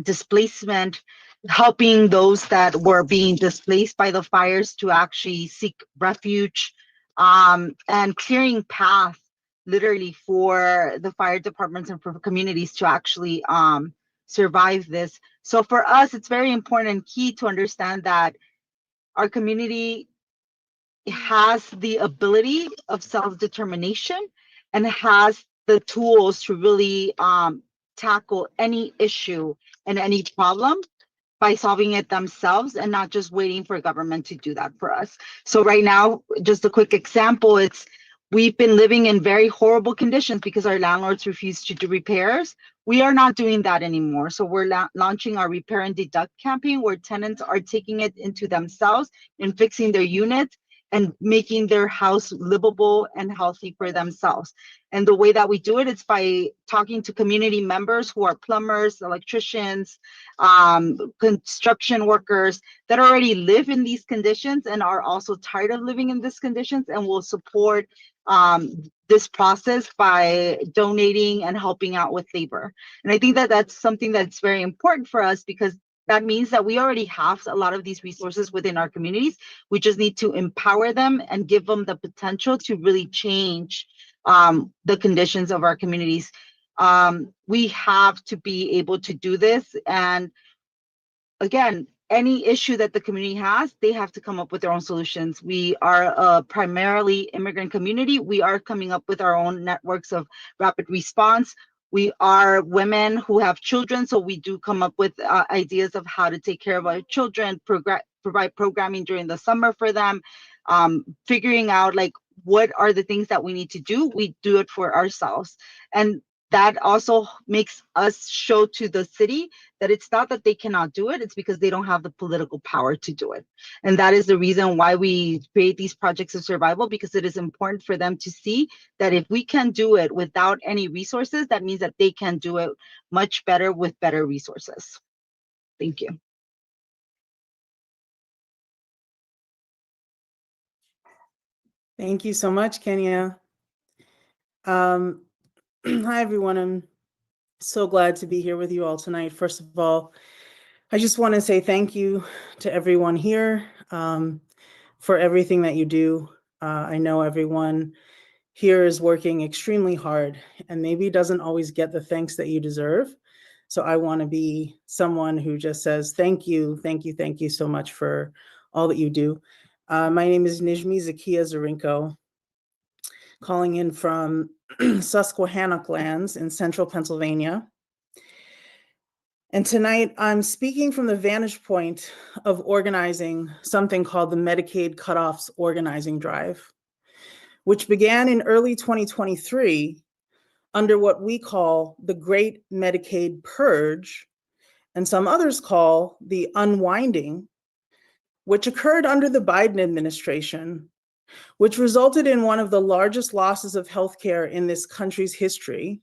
displacement, helping those that were being displaced by the fires to actually seek refuge, and clearing path literally for the fire departments and for communities to actually survive this. So for us, it's very important and key to understand that our community has the ability of self-determination and has the tools to really tackle any issue and any problem by solving it themselves and not just waiting for government to do that for us. So right now, just a quick example, we've been living in very horrible conditions because our landlords refuse to do repairs. We are not doing that anymore. So we're launching our Repair and Deduct campaign, where tenants are taking it into themselves and fixing their units and making their house livable and healthy for themselves. And the way that we do it is by talking to community members who are plumbers, electricians, construction workers that already live in these conditions and are also tired of living in these conditions, and will support this process by donating and helping out with labor. And I think that that's something that's very important for us, because that means that we already have a lot of these resources within our communities. We just need to empower them and give them the potential to really change the conditions of our communities. We have to be able to do this. And again, any issue that the community has, they have to come up with their own solutions. We are a primarily immigrant community. We are coming up with our own networks of rapid response. We are women who have children, so we do come up with ideas of how to take care of our children, provide programming during the summer for them, figuring out like what are the things that we need to do. We do it for ourselves. And that also makes us show to the city that it's not that they cannot do it, it's because they don't have the political power to do it. And that is the reason why we create these projects of survival, because it is important for them to see that if we can do it without any resources, that means that they can do it much better with better resources. Thank you. Thank you so much, Kenya. Hi, everyone. I'm so glad to be here with you all tonight. First of all, I just want to say thank you to everyone here for everything that you do. I know everyone here is working extremely hard and maybe doesn't always get the thanks that you deserve. So I want to be someone who just says thank you so much for all that you do. My name is Nijmi Zakia Zarinko, calling in from Susquehannock lands in central Pennsylvania. And tonight I'm speaking from the vantage point of organizing something called the Medicaid Cutoffs Organizing Drive, which began in early 2023 under what we call the Great Medicaid Purge, and some others call the Unwinding, which occurred under the Biden administration which resulted in one of the largest losses of healthcare in this country's history,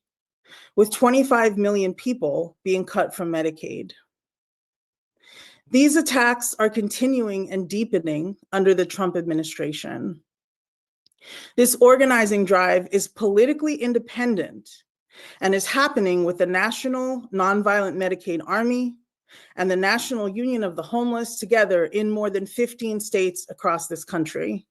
with 25 million people being cut from Medicaid. These attacks are continuing and deepening under the Trump administration. This organizing drive is politically independent and is happening with the National Nonviolent Medicaid Army and the National Union of the Homeless together in more than 15 states across this country.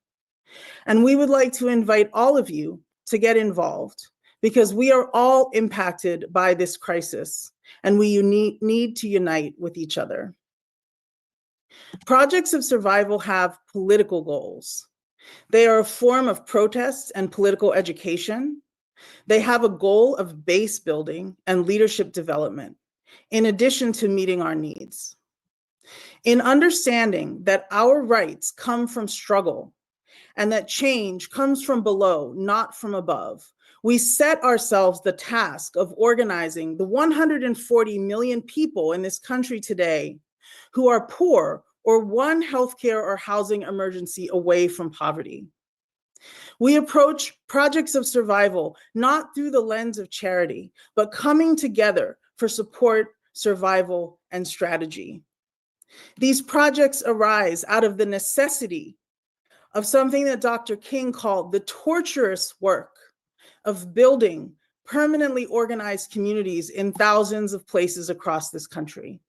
And we would like to invite all of you to get involved because we are all impacted by this crisis and we need to unite with each other. Projects of Survival have political goals. They are a form of protest and political education. They have a goal of base building and leadership development, in addition to meeting our needs. In understanding that our rights come from struggle and that change comes from below, not from above, we set ourselves the task of organizing the 140 million people in this country today who are poor or one healthcare or housing emergency away from poverty. We approach projects of survival not through the lens of charity, but coming together for support, survival, and strategy. These projects arise out of the necessity of something that Dr. King called the torturous work of building permanently organized communities in thousands of places across this country.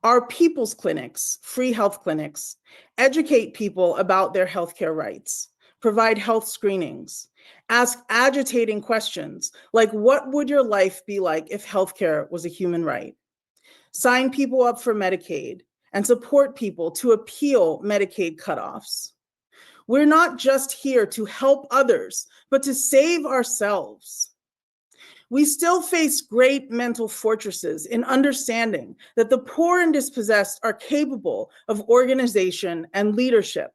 Our people's clinics, free health clinics, educate people about their healthcare rights, provide health screenings, ask agitating questions like, what would your life be like if healthcare was a human right? Sign people up for Medicaid and support people to appeal Medicaid cutoffs. We're not just here to help others, but to save ourselves. We still face great mental fortresses in understanding that the poor and dispossessed are capable of organization and leadership.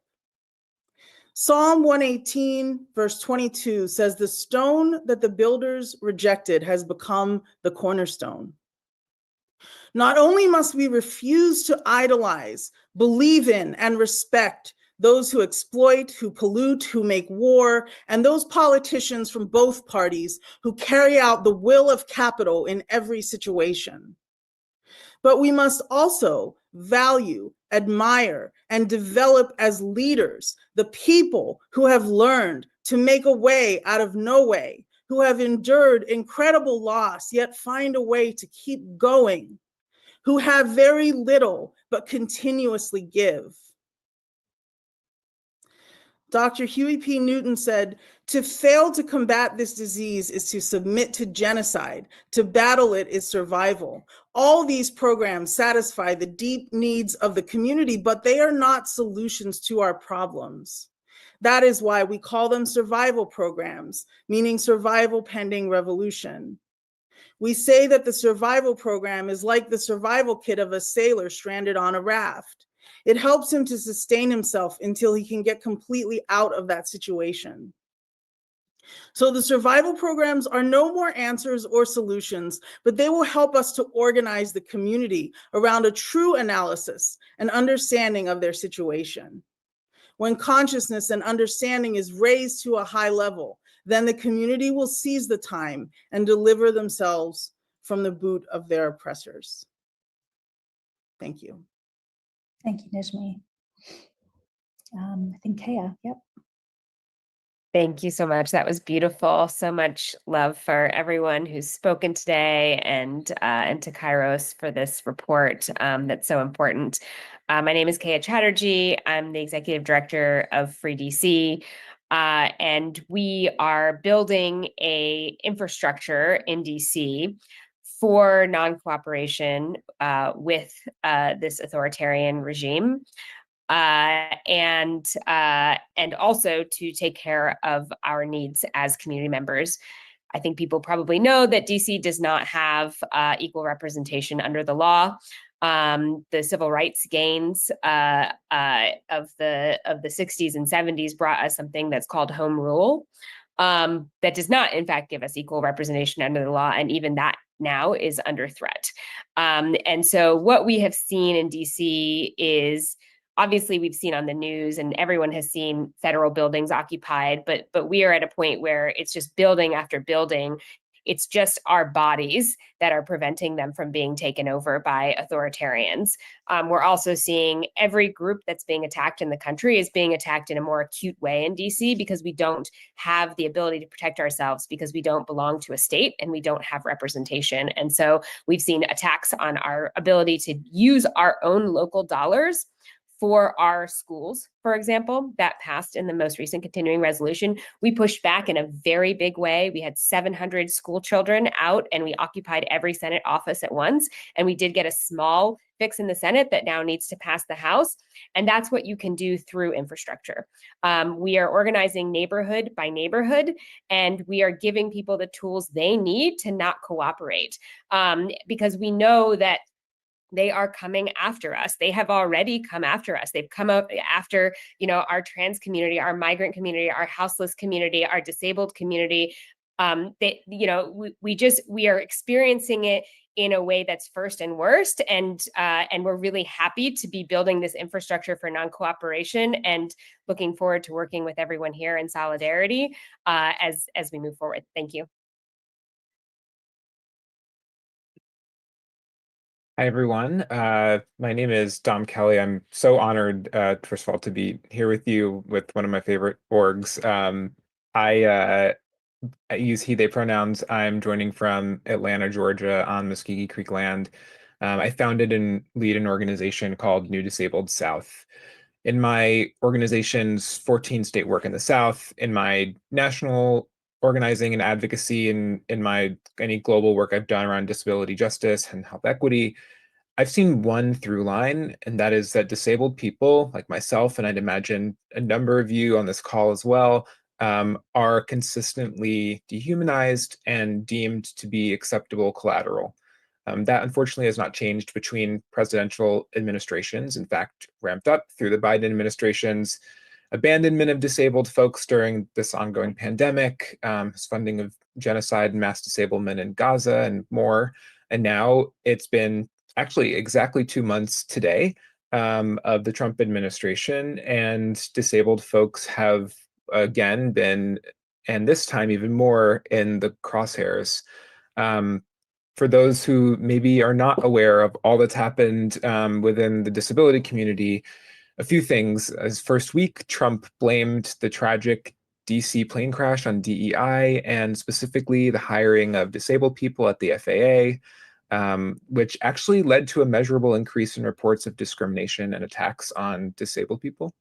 Psalm 118, verse 22 says, "The stone that the builders rejected has become the cornerstone." Not only must we refuse to idolize, believe in, and respect those who exploit, who pollute, who make war, and those politicians from both parties who carry out the will of capital in every situation. But we must also value, admire, and develop as leaders the people who have learned to make a way out of no way, who have endured incredible loss, yet find a way to keep going, who have very little but continuously give. Dr. Huey P. Newton said, "To fail to combat this disease is to submit to genocide. To battle it is survival." All these programs satisfy the deep needs of the community, but they are not solutions to our problems. That is why we call them survival programs, meaning survival pending revolution. We say that the survival program is like the survival kit of a sailor stranded on a raft. It helps him to sustain himself until he can get completely out of that situation. So the survival programs are no more answers or solutions, but they will help us to organize the community around a true analysis and understanding of their situation. When consciousness and understanding is raised to a high level, then the community will seize the time and deliver themselves from the boot of their oppressors. Thank you. Thank you, Nijmi. I think Kaya, yep. Thank you so much. That was beautiful. So much love for everyone who's spoken today and to Kairos for this report that's so important. My name is Kaya Chatterjee. I'm the executive director of Free DC. And we are building a infrastructure in DC for non-cooperation with this authoritarian regime, and also to take care of our needs as community members. I think people probably know that DC does not have equal representation under the law. The civil rights gains of the 60s and 70s brought us something that's called home rule, that does not, in fact, give us equal representation under the law, and even that now is under threat. And so what we have seen in DC is obviously we've seen on the news and everyone has seen federal buildings occupied, but we are at a point where it's just building after building. It's just our bodies that are preventing them from being taken over by authoritarians. We're also seeing every group that's being attacked in the country is being attacked in a more acute way in DC because we don't have the ability to protect ourselves because we don't belong to a state and we don't have representation. And so we've seen attacks on our ability to use our own local dollars for our schools, for example, that passed in the most recent continuing resolution. We pushed back in a very big way. We had 700 school children out and we occupied every Senate office at once. And we did get a small fix in the Senate that now needs to pass the House. And that's what you can do through infrastructure. We are organizing neighborhood by neighborhood, and we are giving people the tools they need to not cooperate, because we know that they are coming after us. They have already come after us. They've come up after, our trans community, our migrant community, our houseless community, our disabled community. We are experiencing it in a way that's first and worst. And we're really happy to be building this infrastructure for non-cooperation and looking forward to working with everyone here in solidarity as we move forward. Thank you. Hi, everyone. My name is Dom Kelly. I'm so honored, first of all, to be here with you with one of my favorite orgs. I use he, they pronouns. I'm joining from Atlanta, Georgia on Muskogee Creek land. I founded and lead an organization called New Disabled South. In my organization's 14-state work in the South, in my national organizing and advocacy, and in my any global work I've done around disability justice and health equity, I've seen one through line, and that is that disabled people like myself, and I'd imagine a number of you on this call as well, are consistently dehumanized and deemed to be acceptable collateral. That unfortunately has not changed between presidential administrations, in fact, ramped up through the Biden administration's abandonment of disabled folks during this ongoing pandemic, his funding of genocide and mass disablement in Gaza and more. And now it's been actually exactly 2 months today of the Trump administration, and disabled folks have again been, and this time even more, in the crosshairs. For those who maybe are not aware of all that's happened within the disability community, a few things. As first week, Trump blamed the tragic DC plane crash on DEI, and specifically the hiring of disabled people at the FAA, which actually led to a measurable increase in reports of discrimination and attacks on disabled people.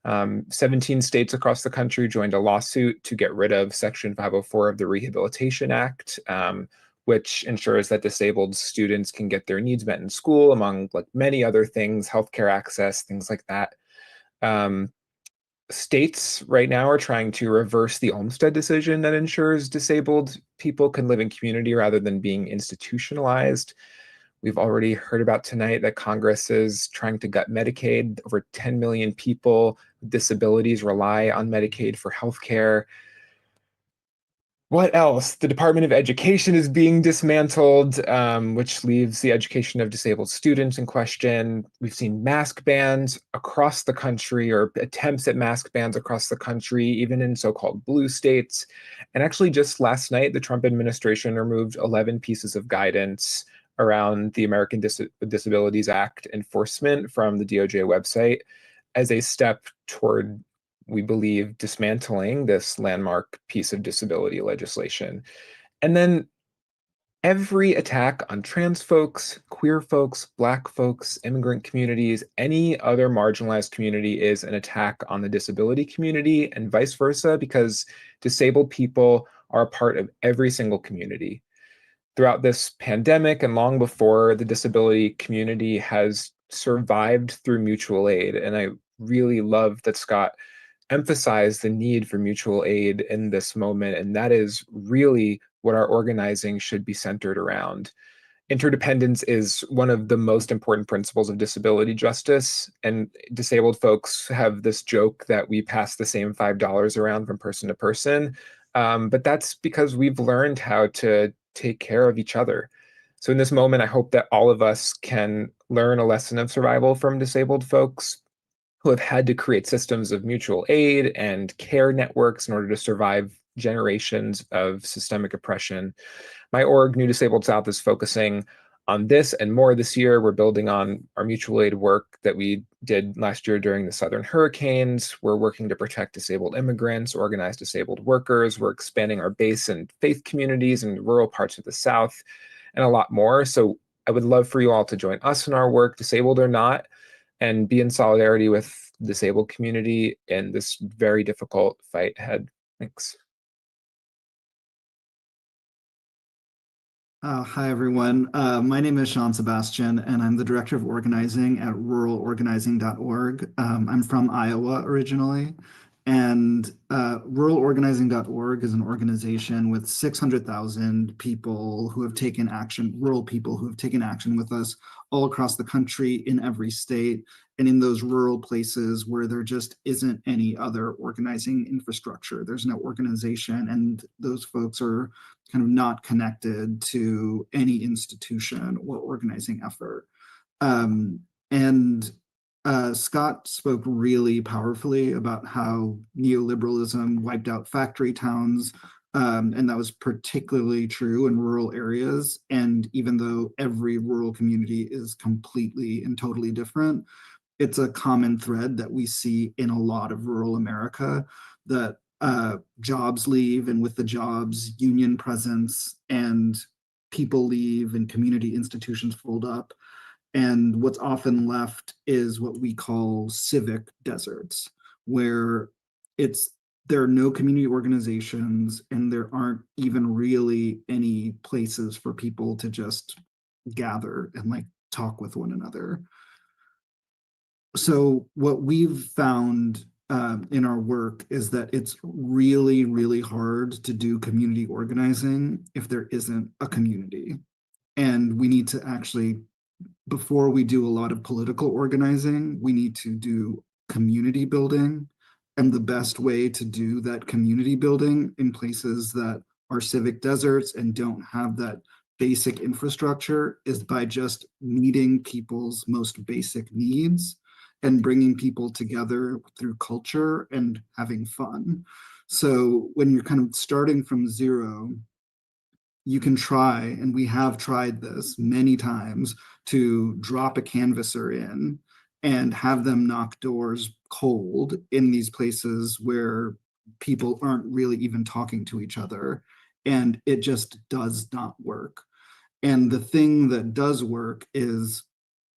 17 states across the country joined a lawsuit to get rid of Section 504 of the Rehabilitation Act, which ensures that disabled students can get their needs met in school, among many other things, healthcare access, things like that. States right now are trying to reverse the Olmstead decision that ensures disabled people can live in community rather than being institutionalized. We've already heard about tonight that Congress is trying to gut Medicaid. Over 10 million people with disabilities rely on Medicaid for healthcare. What else? The Department of Education is being dismantled, which leaves the education of disabled students in question. We've seen mask bans across the country, or attempts at mask bans across the country, even in so-called blue states. And actually just last night, the Trump administration removed 11 pieces of guidance around the American Disabilities Act enforcement from the DOJ website as a step toward, we believe, dismantling this landmark piece of disability legislation. And then every attack on trans folks, queer folks, Black folks, immigrant communities, any other marginalized community is an attack on the disability community, and vice versa, because disabled people are a part of every single community. Throughout this pandemic and long before, the disability community has survived through mutual aid. And I really love that Scott emphasized the need for mutual aid in this moment. And that is really what our organizing should be centered around. Interdependence is one of the most important principles of disability justice. And disabled folks have this joke that we pass the same $5 around from person to person. But that's because we've learned how to take care of each other. So in this moment, I hope that all of us can learn a lesson of survival from disabled folks, who have had to create systems of mutual aid and care networks in order to survive generations of systemic oppression. My org, New Disabled South, is focusing on this and more this year. We're building on our mutual aid work that we did last year during the southern hurricanes. We're working to protect disabled immigrants, organize disabled workers. We're expanding our base in faith communities in rural parts of the South, and a lot more. So I would love for you all to join us in our work, disabled or not, and be in solidarity with the disabled community in this very difficult fight ahead. Thanks. Hi, everyone. My name is Sean Sebastian, and I'm the Director of Organizing at ruralorganizing.org. I'm from Iowa originally, and ruralorganizing.org is an organization with 600,000 people who have taken action, rural people who have taken action with us all across the country, in every state, and in those rural places where there just isn't any other organizing infrastructure. There's no organization, and those folks are kind of not connected to any institution or organizing effort. Scott spoke really powerfully about how neoliberalism wiped out factory towns, and that was particularly true in rural areas. And even though every rural community is completely and totally different, it's a common thread that we see in a lot of rural America, that jobs leave, and with the jobs, union presence, and people leave, and community institutions fold up. And what's often left is what we call civic deserts, where there are no community organizations, and there aren't even really any places for people to just gather and like talk with one another. So what we've found in our work is that it's really, really hard to do community organizing if there isn't a community. And we need to actually, before we do a lot of political organizing, we need to do community building. And the best way to do that community building in places that are civic deserts and don't have that basic infrastructure is by just meeting people's most basic needs and bringing people together through culture and having fun. So when you're kind of starting from zero, you can try, and we have tried this many times, to drop a canvasser in and have them knock doors cold in these places where people aren't really even talking to each other. And it just does not work. And the thing that does work is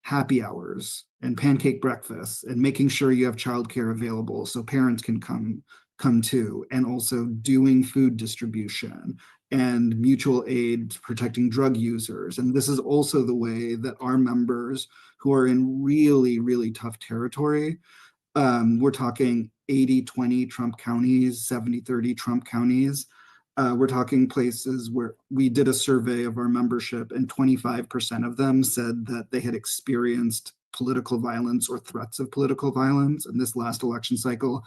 happy hours and pancake breakfasts and making sure you have childcare available so parents can come too, and also doing food distribution and mutual aid protecting drug users. And this is also the way that our members who are in really, really tough territory, we're talking 80-20 Trump counties, 70-30 Trump counties. We're talking places where we did a survey of our membership, and 25% of them said that they had experienced political violence or threats of political violence. In this last election cycle,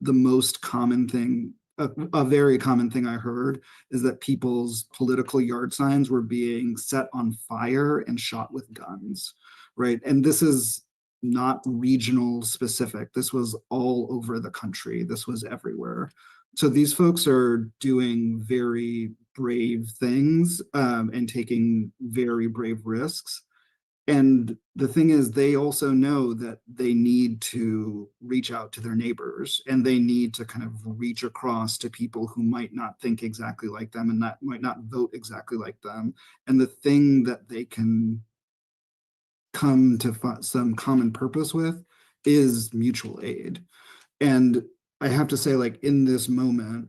the most common thing, a very common thing I heard, is that people's political yard signs were being set on fire and shot with guns, right? And this is not regional specific. This was all over the country. This was everywhere. So these folks are doing very brave things and taking very brave risks. And the thing is, they also know that they need to reach out to their neighbors, and they need to kind of reach across to people who might not think exactly like them and that might not vote exactly like them. And the thing that they can come to some common purpose with is mutual aid. And I have to say, like, in this moment,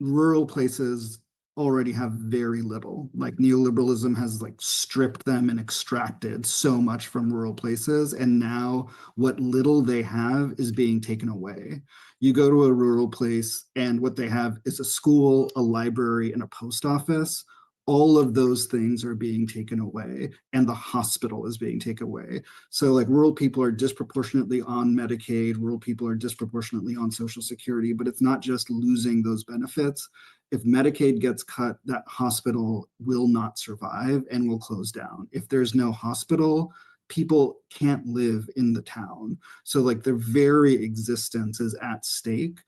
rural places already have very little. Like, neoliberalism has like stripped them and extracted so much from rural places, and now what little they have is being taken away. You go to a rural place and what they have is a school, a library, and a post office. All of those things are being taken away, and the hospital is being taken away. So like, rural people are disproportionately on Medicaid, rural people are disproportionately on Social Security, but it's not just losing those benefits. If Medicaid gets cut, that hospital will not survive and will close down. If there's no hospital, people can't live in the town. So like their very existence is at stake,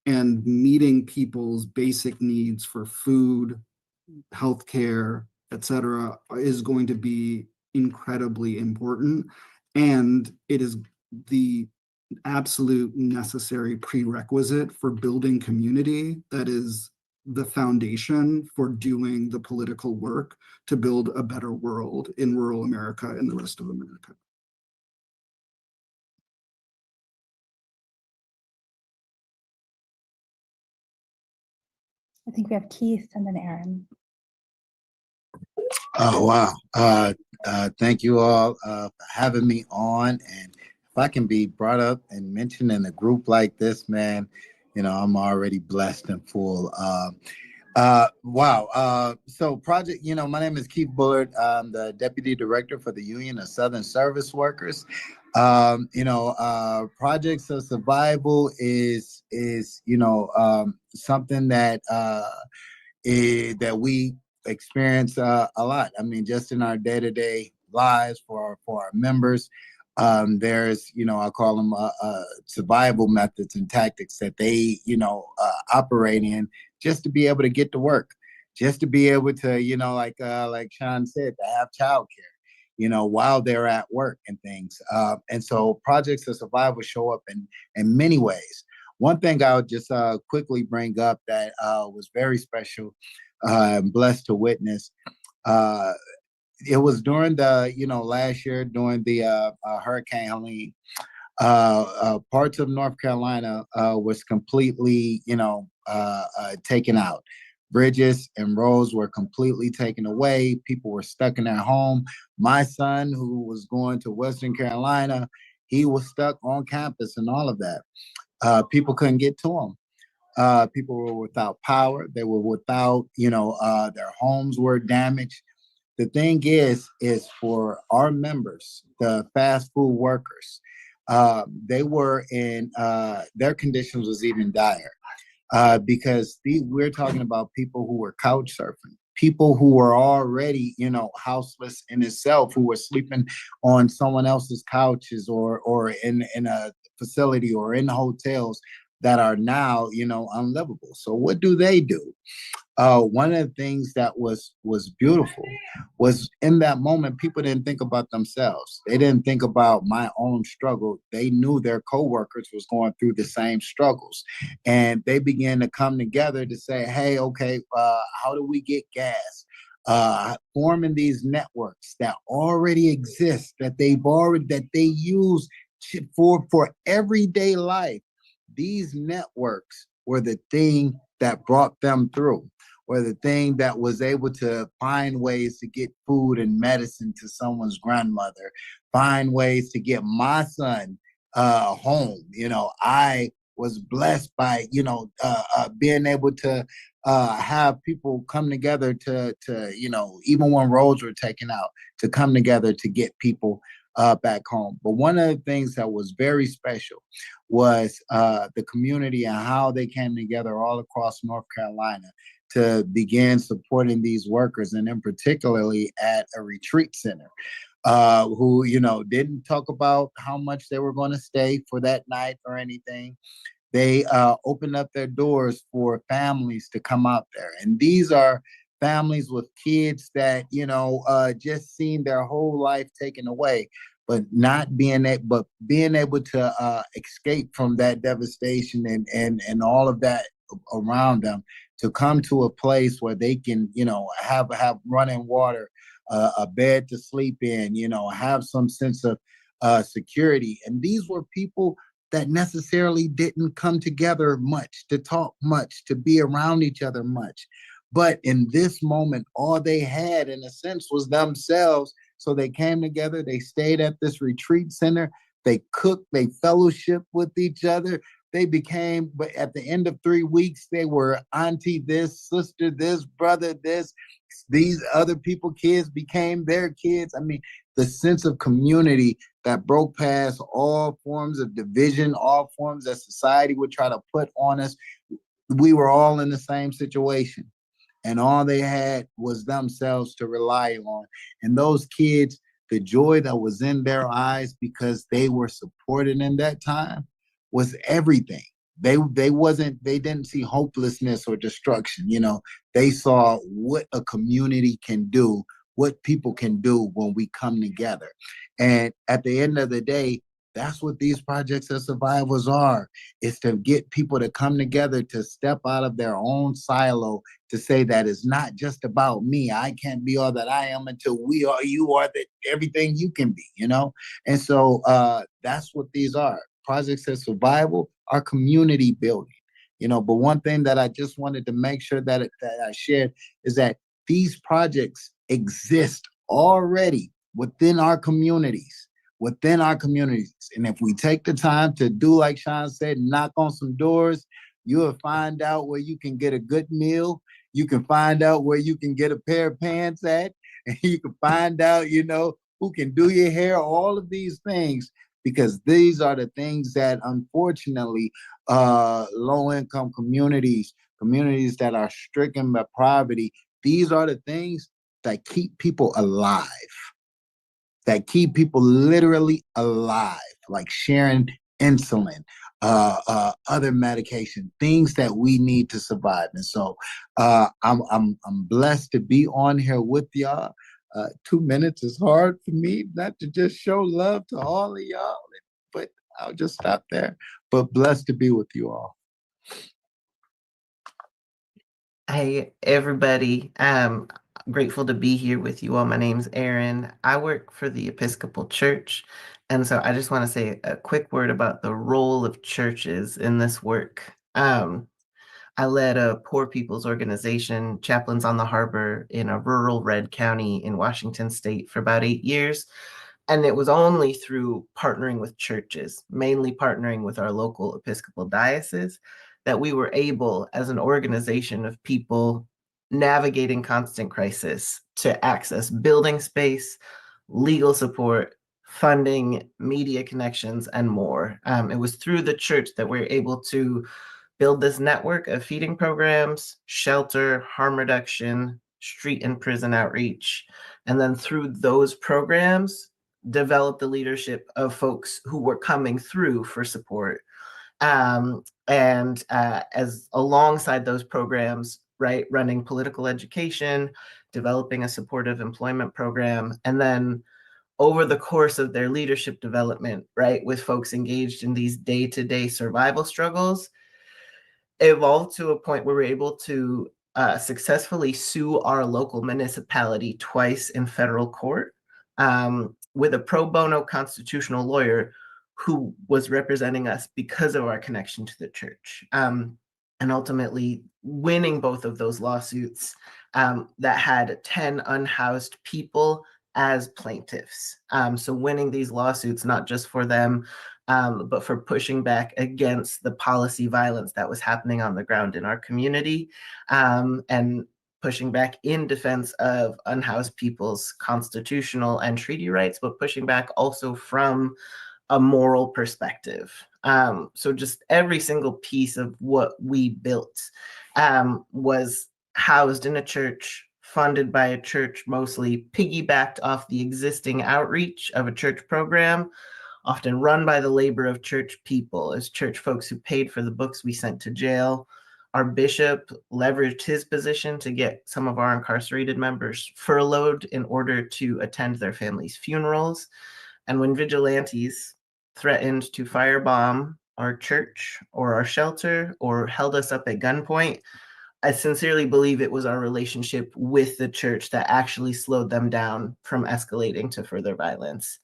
and meeting people's basic needs for food, healthcare, etc., is going to be incredibly important. And it is the absolute necessary prerequisite for building community that is the foundation for doing the political work to build a better world in rural America and the rest of America. I think we have Keith and then Aaron. Oh, wow. Thank you all for having me on. And if I can be brought up and mentioned in a group like this, man, you know, I'm already blessed and full. Wow. So project, you know, my name is Keith Bullard. I'm the Deputy Director for the Union of Southern Service Workers. Projects of Survival is something that that we experience a lot. I mean, just in our day-to-day lives for our members, there's, I call them survival methods and tactics that they, operate in just to be able to get to work, just to be able to, like Sean said, to have childcare, while they're at work and things. And so projects of survival show up in many ways. One thing I would just quickly bring up that was very special, and blessed to witness. It was during the, last year during the Hurricane Helene. Parts of North Carolina was completely, taken out. Bridges and roads were completely taken away. People were stuck in their home. My son, who was going to Western Carolina, he was stuck on campus and all of that. People couldn't get to them. People were without power. They were without, their homes were damaged. The thing is for our members, the fast food workers, they were in, their conditions was even dire. Because we're talking about people who were couch surfing, people who were already, houseless in itself, who were sleeping on someone else's couches or in a facility or in hotels that are now, unlivable. So what do they do? One of the things that was beautiful was in that moment, people didn't think about themselves. They didn't think about my own struggle. They knew their coworkers was going through the same struggles. And they began to come together to say, hey, okay, how do we get gas? Forming these networks that already exist, that they use for everyday life. These networks were the thing that brought them through, or the thing that was able to find ways to get food and medicine to someone's grandmother, find ways to get my son home. I was blessed by, being able to have people come together to even when roads were taken out, to come together to get people back home. But one of the things that was very special was the community and how they came together all across North Carolina to begin supporting these workers, and in particularly at a retreat center, who, didn't talk about how much they were going to stay for that night or anything. They opened up their doors for families to come out there. And these are families with kids that, just seen their whole life taken away, but being able to escape from that devastation and all of that around them, to come to a place where they can, have running water, a bed to sleep in, have some sense of security. And these were people that necessarily didn't come together much, to talk much, to be around each other much. But in this moment, all they had, in a sense, was themselves. So they came together, they stayed at this retreat center, they cooked, they fellowshiped with each other. They became, but at the end of 3 weeks, they were auntie this, sister this, brother this. These other people, kids became their kids. I mean, the sense of community that broke past all forms of division, all forms that society would try to put on us. We were all in the same situation, and all they had was themselves to rely on. And those kids the joy that was in their eyes because they were supported in that time was everything. They didn't see hopelessness or destruction. They saw what a community can do, what people can do when we come together. And at the end of the day, that's what these projects of survivors are. It's to get people to come together, to step out of their own silo, to say that it's not just about me. I can't be all that I am until you are everything you can be, And so that's what these are. Projects of survival are community building, But one thing that I just wanted to make sure that I shared is that these projects exist already within our communities. And if we take the time to do like Sean said, knock on some doors, you will find out where you can get a good meal. You can find out where you can get a pair of pants at, and you can find out, who can do your hair, all of these things, because these are the things that unfortunately low-income communities that are stricken by poverty, these are the things that keep people alive, that keep people literally alive, like sharing insulin, other medication, things that we need to survive. And so I'm blessed to be on here with y'all. 2 minutes is hard for me not to just show love to all of y'all, but I'll just stop there. But blessed to be with you all. Hey, everybody. I'm grateful to be here with you all. My name's Aaron. I work for the Episcopal Church. And so I just want to say a quick word about the role of churches in this work. I led a poor people's organization, Chaplains on the Harbor, in a rural red county in Washington State for about 8 years. And it was only through partnering with churches, mainly partnering with our local Episcopal diocese, that we were able, as an organization of people navigating constant crisis, to access building space, legal support, funding, media connections, and more. It was through the church that we were able to build this network of feeding programs, shelter, harm reduction, street and prison outreach, and then through those programs, develop the leadership of folks who were coming through for support. As alongside those programs, right, running political education, developing a supportive employment program, and then over the course of their leadership development, right, with folks engaged in these day-to-day survival struggles, evolved to a point where we're able to successfully sue our local municipality twice in federal court with a pro bono constitutional lawyer who was representing us because of our connection to the church. And ultimately winning both of those lawsuits that had 10 unhoused people as plaintiffs. So winning these lawsuits, not just for them, but for pushing back against the policy violence that was happening on the ground in our community, and pushing back in defense of unhoused people's constitutional and treaty rights, but pushing back also from a moral perspective. So just every single piece of what we built was housed in a church, funded by a church, mostly piggybacked off the existing outreach of a church program, often run by the labor of church people, as church folks who paid for the books we sent to jail. Our bishop leveraged his position to get some of our incarcerated members furloughed in order to attend their families' funerals. And when vigilantes threatened to firebomb our church or our shelter or held us up at gunpoint, I sincerely believe it was our relationship with the church that actually slowed them down from escalating to further violence.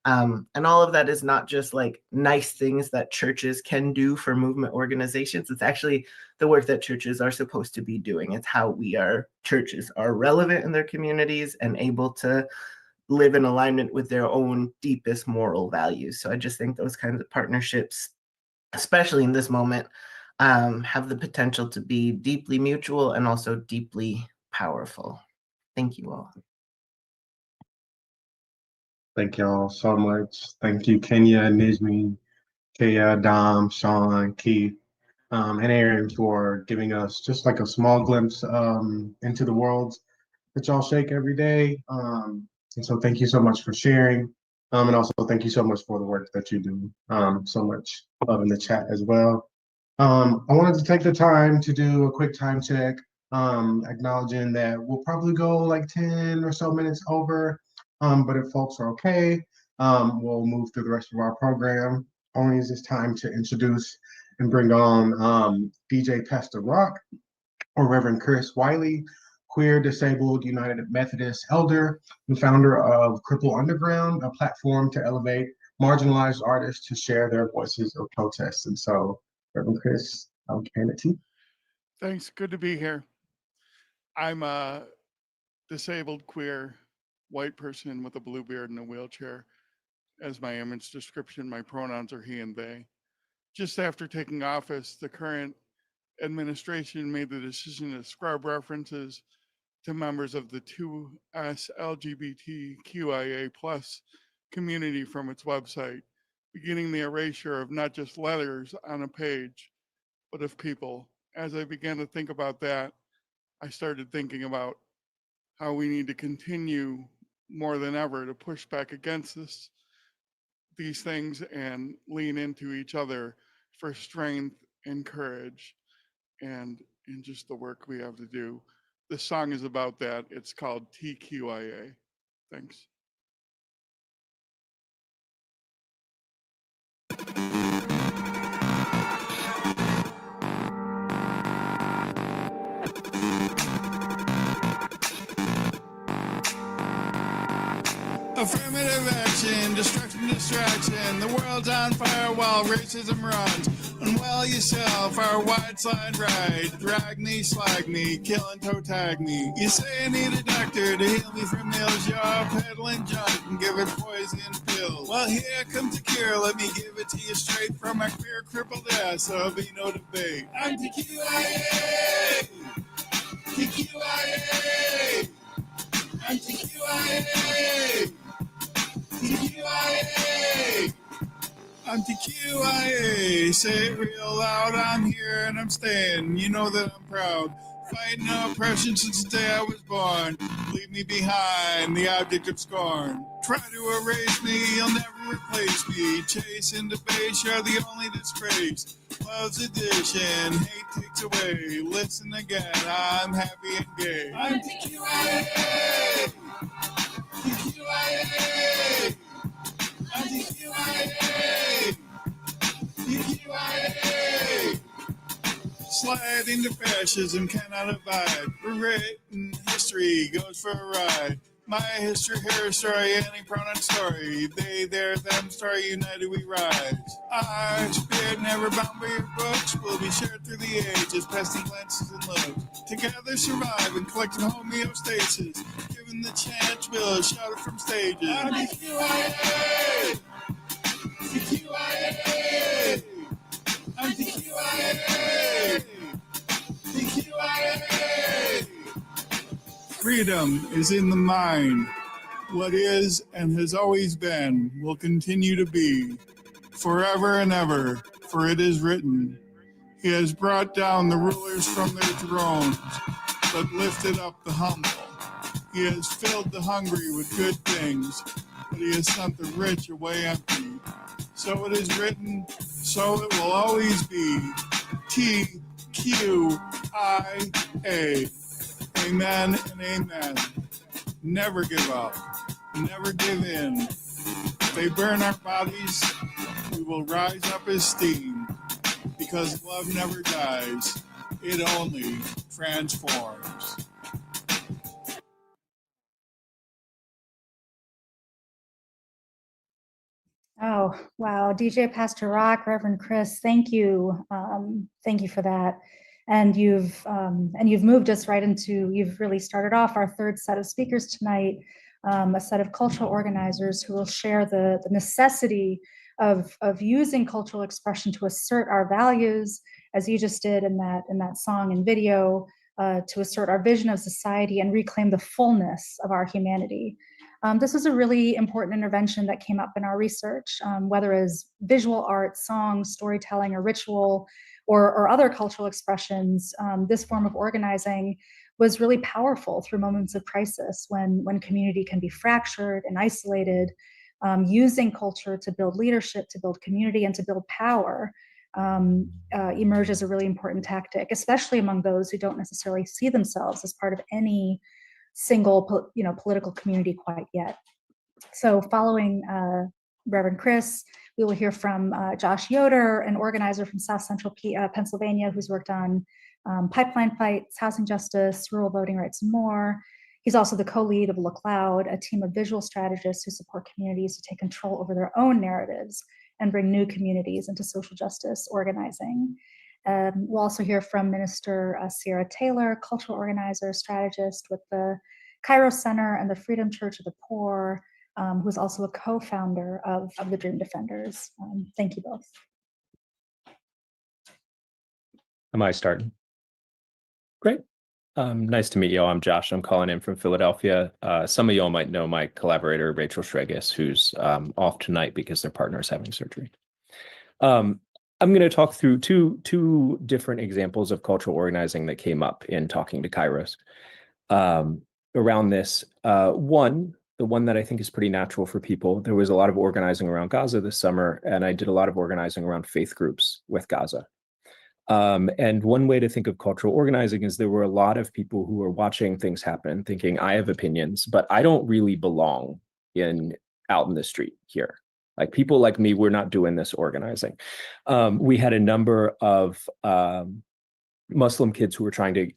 And all of that is not just like nice things that churches can do for movement organizations. It's actually the work that churches are supposed to be doing. It's how churches are relevant in their communities and able to live in alignment with their own deepest moral values. So I just think those kinds of partnerships, especially in this moment, have the potential to be deeply mutual and also deeply powerful. Thank you all. Thank y'all so much. Thank you, Kenya, Nizmi, Kaya, Dom, Sean, Keith, and Aaron for giving us just like a small glimpse into the world that y'all shake every day. And so thank you so much for sharing. And also thank you so much for the work that you do. So much love in the chat as well. I wanted to take the time to do a quick time check, acknowledging that we'll probably go like 10 or so minutes over. But if folks are okay, we'll move through the rest of our program. I want to use this time to introduce and bring on DJ Pastor Rock, or Reverend Chris Wiley, queer, disabled, United Methodist elder and founder of Cripple Underground, a platform to elevate marginalized artists to share their voices of protest. And so, Reverend Chris, I'll hand it to you. Thanks. Good to be here. I'm a disabled, queer, white person with a blue beard and a wheelchair. As my image description, my pronouns are he and they. Just after taking office, the current administration made the decision to scrub references to members of the 2S LGBTQIA+ community from its website, beginning the erasure of not just letters on a page, but of people. As I began to think about that, I started thinking about how we need to continue more than ever to push back against these things and lean into each other for strength and courage and in just the work we have to do. This song is about that. It's called TQIA. Thanks. Affirmative action, destruction, distraction. The world's on fire while racism runs. Unwell yourself, our wide slide right. Drag me, slag me, kill and toe tag me. You say I need a doctor to heal me from ills. You're peddling junk and give it poison pills. Well, here comes a cure. Let me give it to you straight from my queer crippled ass. There'll be no debate. I'm TQIA. TQIA. I'm TQIA. TQIA. I'm TQIA. Say it real loud. I'm here and I'm staying. You know that I'm proud. Fighting oppression since the day I was born. Leave me behind, the object of scorn. Try to erase me, you'll never replace me. Chase and debase, you're the only disgrace. Love's addition, hate takes away. Listen again, I'm happy and gay. I'm TQIA. TQIA. I'm TQIA. TQIA. Slide into fascism, cannot abide. Rewritten history goes for a ride. My history, her story, any pronoun story. They, their, them story, united we rise. Our spirit never bound by your books will be shared through the ages, passing glances and looks. Together survive in collective homeostasis. Given the chance, we'll shout it from stages. I'm TQIA! TQIA! I'm TQIA! TQIA! Freedom is in the mind. What is and has always been will continue to be forever and ever, for it is written, He has brought down the rulers from their thrones, but lifted up the humble. He has filled the hungry with good things, but he has sent the rich away empty. So it is written, so it will always be. TQIA. Amen and amen. Never give up. Never give in. If they burn our bodies, we will rise up as steam. Because love never dies. It only transforms. Oh, wow. DJ Pastor Rock, Reverend Chris, thank you. Thank you for that. And you've moved us right into, you've really started off our third set of speakers tonight, a set of cultural organizers who will share the necessity of using cultural expression to assert our values, as you just did in that song and video, to assert our vision of society and reclaim the fullness of our humanity. This was a really important intervention that came up in our research, whether as visual art, song, storytelling, or ritual, or other cultural expressions. This form of organizing was really powerful through moments of crisis when community can be fractured and isolated. Using culture to build leadership, to build community, and to build power emerge as a really important tactic, especially among those who don't necessarily see themselves as part of any single political community quite yet. So following Reverend Chris, we will hear from Josh Yoder, an organizer from South Central Pennsylvania, who's worked on pipeline fights, housing justice, rural voting rights, and more. He's also the co-lead of LaCloud, a team of visual strategists who support communities to take control over their own narratives and bring new communities into social justice organizing. We'll also hear from Minister Sierra Taylor, cultural organizer, strategist with the Kairos Center and the Freedom Church of the Poor, who is also a co-founder of the Dream Defenders. Thank you both. Am I starting? Great. Nice to meet you all. I'm Josh. I'm calling in from Philadelphia. Some of y'all might know my collaborator, Rachel Shregas, who's off tonight because their partner is having surgery. I'm going to talk through two different examples of cultural organizing that came up in talking to Kairos around this. The one that I think is pretty natural for people. There was a lot of organizing around Gaza this summer, and I did a lot of organizing around faith groups with Gaza. And one way to think of cultural organizing is there were a lot of people who were watching things happen, thinking, I have opinions, but I don't really belong out in the street here. Like people like me, we're not doing this organizing. We had a number of Muslim kids who were trying to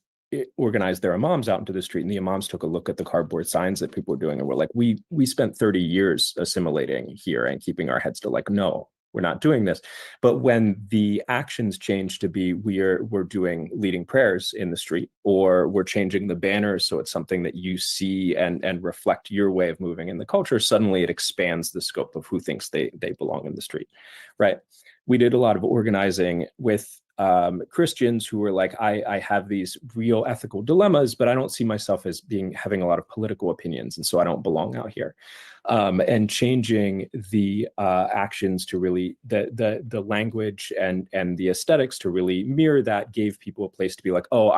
organize their imams out into the street, and the imams took a look at the cardboard signs that people were doing and were like, we spent 30 years assimilating here and keeping our heads to like, no, we're not doing this. But when the actions changed to be we're doing leading prayers in the street, or we're changing the banners so it's something that you see and reflect your way of moving in the culture, suddenly it expands the scope of who thinks they belong in the street, right? We did a lot of organizing with Christians who were like, I have these real ethical dilemmas, but I don't see myself as having a lot of political opinions, and so I don't belong out here. And changing the actions to really the language and the aesthetics to really mirror that gave people a place to be like, oh,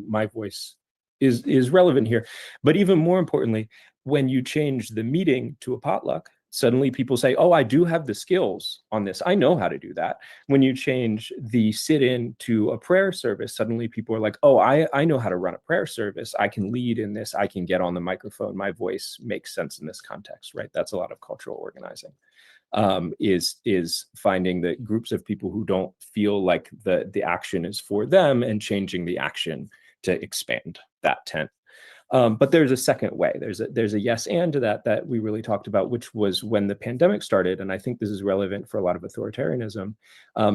my voice is relevant here. But even more importantly, when you change the meeting to a potluck, suddenly people say, oh, I do have the skills on this. I know how to do that. When you change the sit-in to a prayer service, suddenly people are like, oh, I know how to run a prayer service. I can lead in this. I can get on the microphone. My voice makes sense in this context, right? That's a lot of cultural organizing, is finding the groups of people who don't feel like the action is for them and changing the action to expand that tent. But there's a second way. There's a yes and to that we really talked about, which was when the pandemic started, and I think this is relevant for a lot of authoritarianism.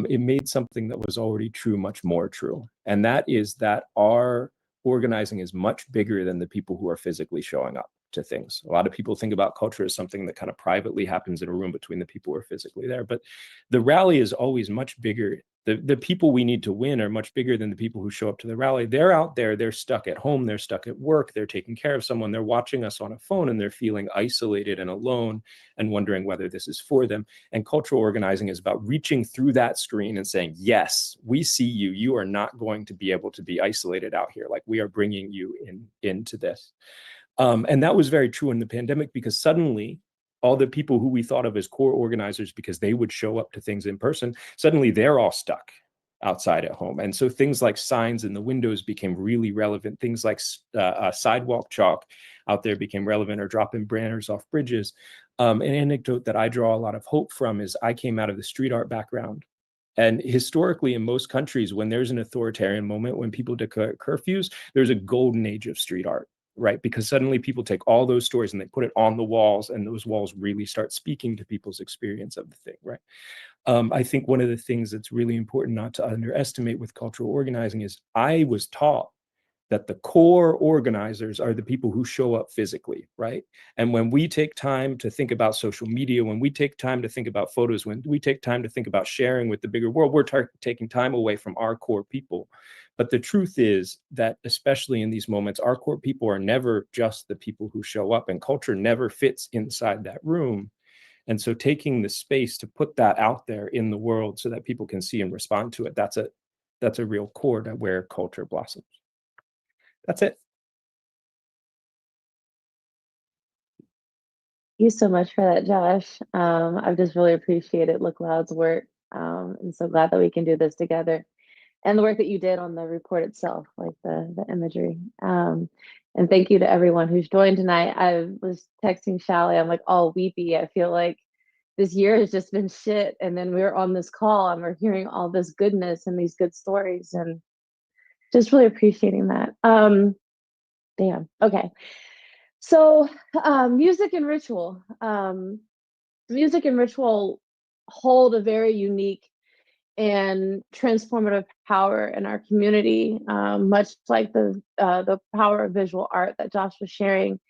It made something that was already true much more true, and that is that our organizing is much bigger than the people who are physically showing up to things. A lot of people think about culture as something that kind of privately happens in a room between the people who are physically there, but the rally is always much bigger. The people we need to win are much bigger than the people who show up to the rally. They're out there, they're stuck at home, they're stuck at work, they're taking care of someone, they're watching us on a phone, and they're feeling isolated and alone and wondering whether this is for them. And cultural organizing is about reaching through that screen and saying, yes, we see you. You are not going to be able to be isolated out here. Like, we are bringing you into this. And that was very true in the pandemic, because suddenly all the people who we thought of as core organizers because they would show up to things in person, suddenly they're all stuck outside at home. And so things like signs in the windows became really relevant. Things like sidewalk chalk out there became relevant, or dropping banners off bridges. An anecdote that I draw a lot of hope from is I came out of the street art background. And historically, in most countries, when there's an authoritarian moment, when people declare curfews, there's a golden age of street art, right? Because suddenly people take all those stories and they put it on the walls, and those walls really start speaking to people's experience of the thing, right? I think one of the things that's really important not to underestimate with cultural organizing is I was taught that the core organizers are the people who show up physically, right? And when we take time to think about social media, when we take time to think about photos, when we take time to think about sharing with the bigger world, we're taking time away from our core people. But the truth is that, especially in these moments, our core people are never just the people who show up, and culture never fits inside that room. And so taking the space to put that out there in the world so that people can see and respond to it, that's a real core to where culture blossoms. That's it. you so much for that, Josh. I've just really appreciated Look Loud's work. I'm so glad that we can do this together. And the work that you did on the report itself, like the imagery. And thank you to everyone who's joined tonight. I was texting Shallie, I'm like all weepy. I feel like this year has just been shit. And then we're on this call and we're hearing all this goodness and these good stories and just really appreciating that. Damn, okay. So music and ritual. Music and ritual hold a very unique and transformative power in our community, much like the power of visual art that Josh was sharing.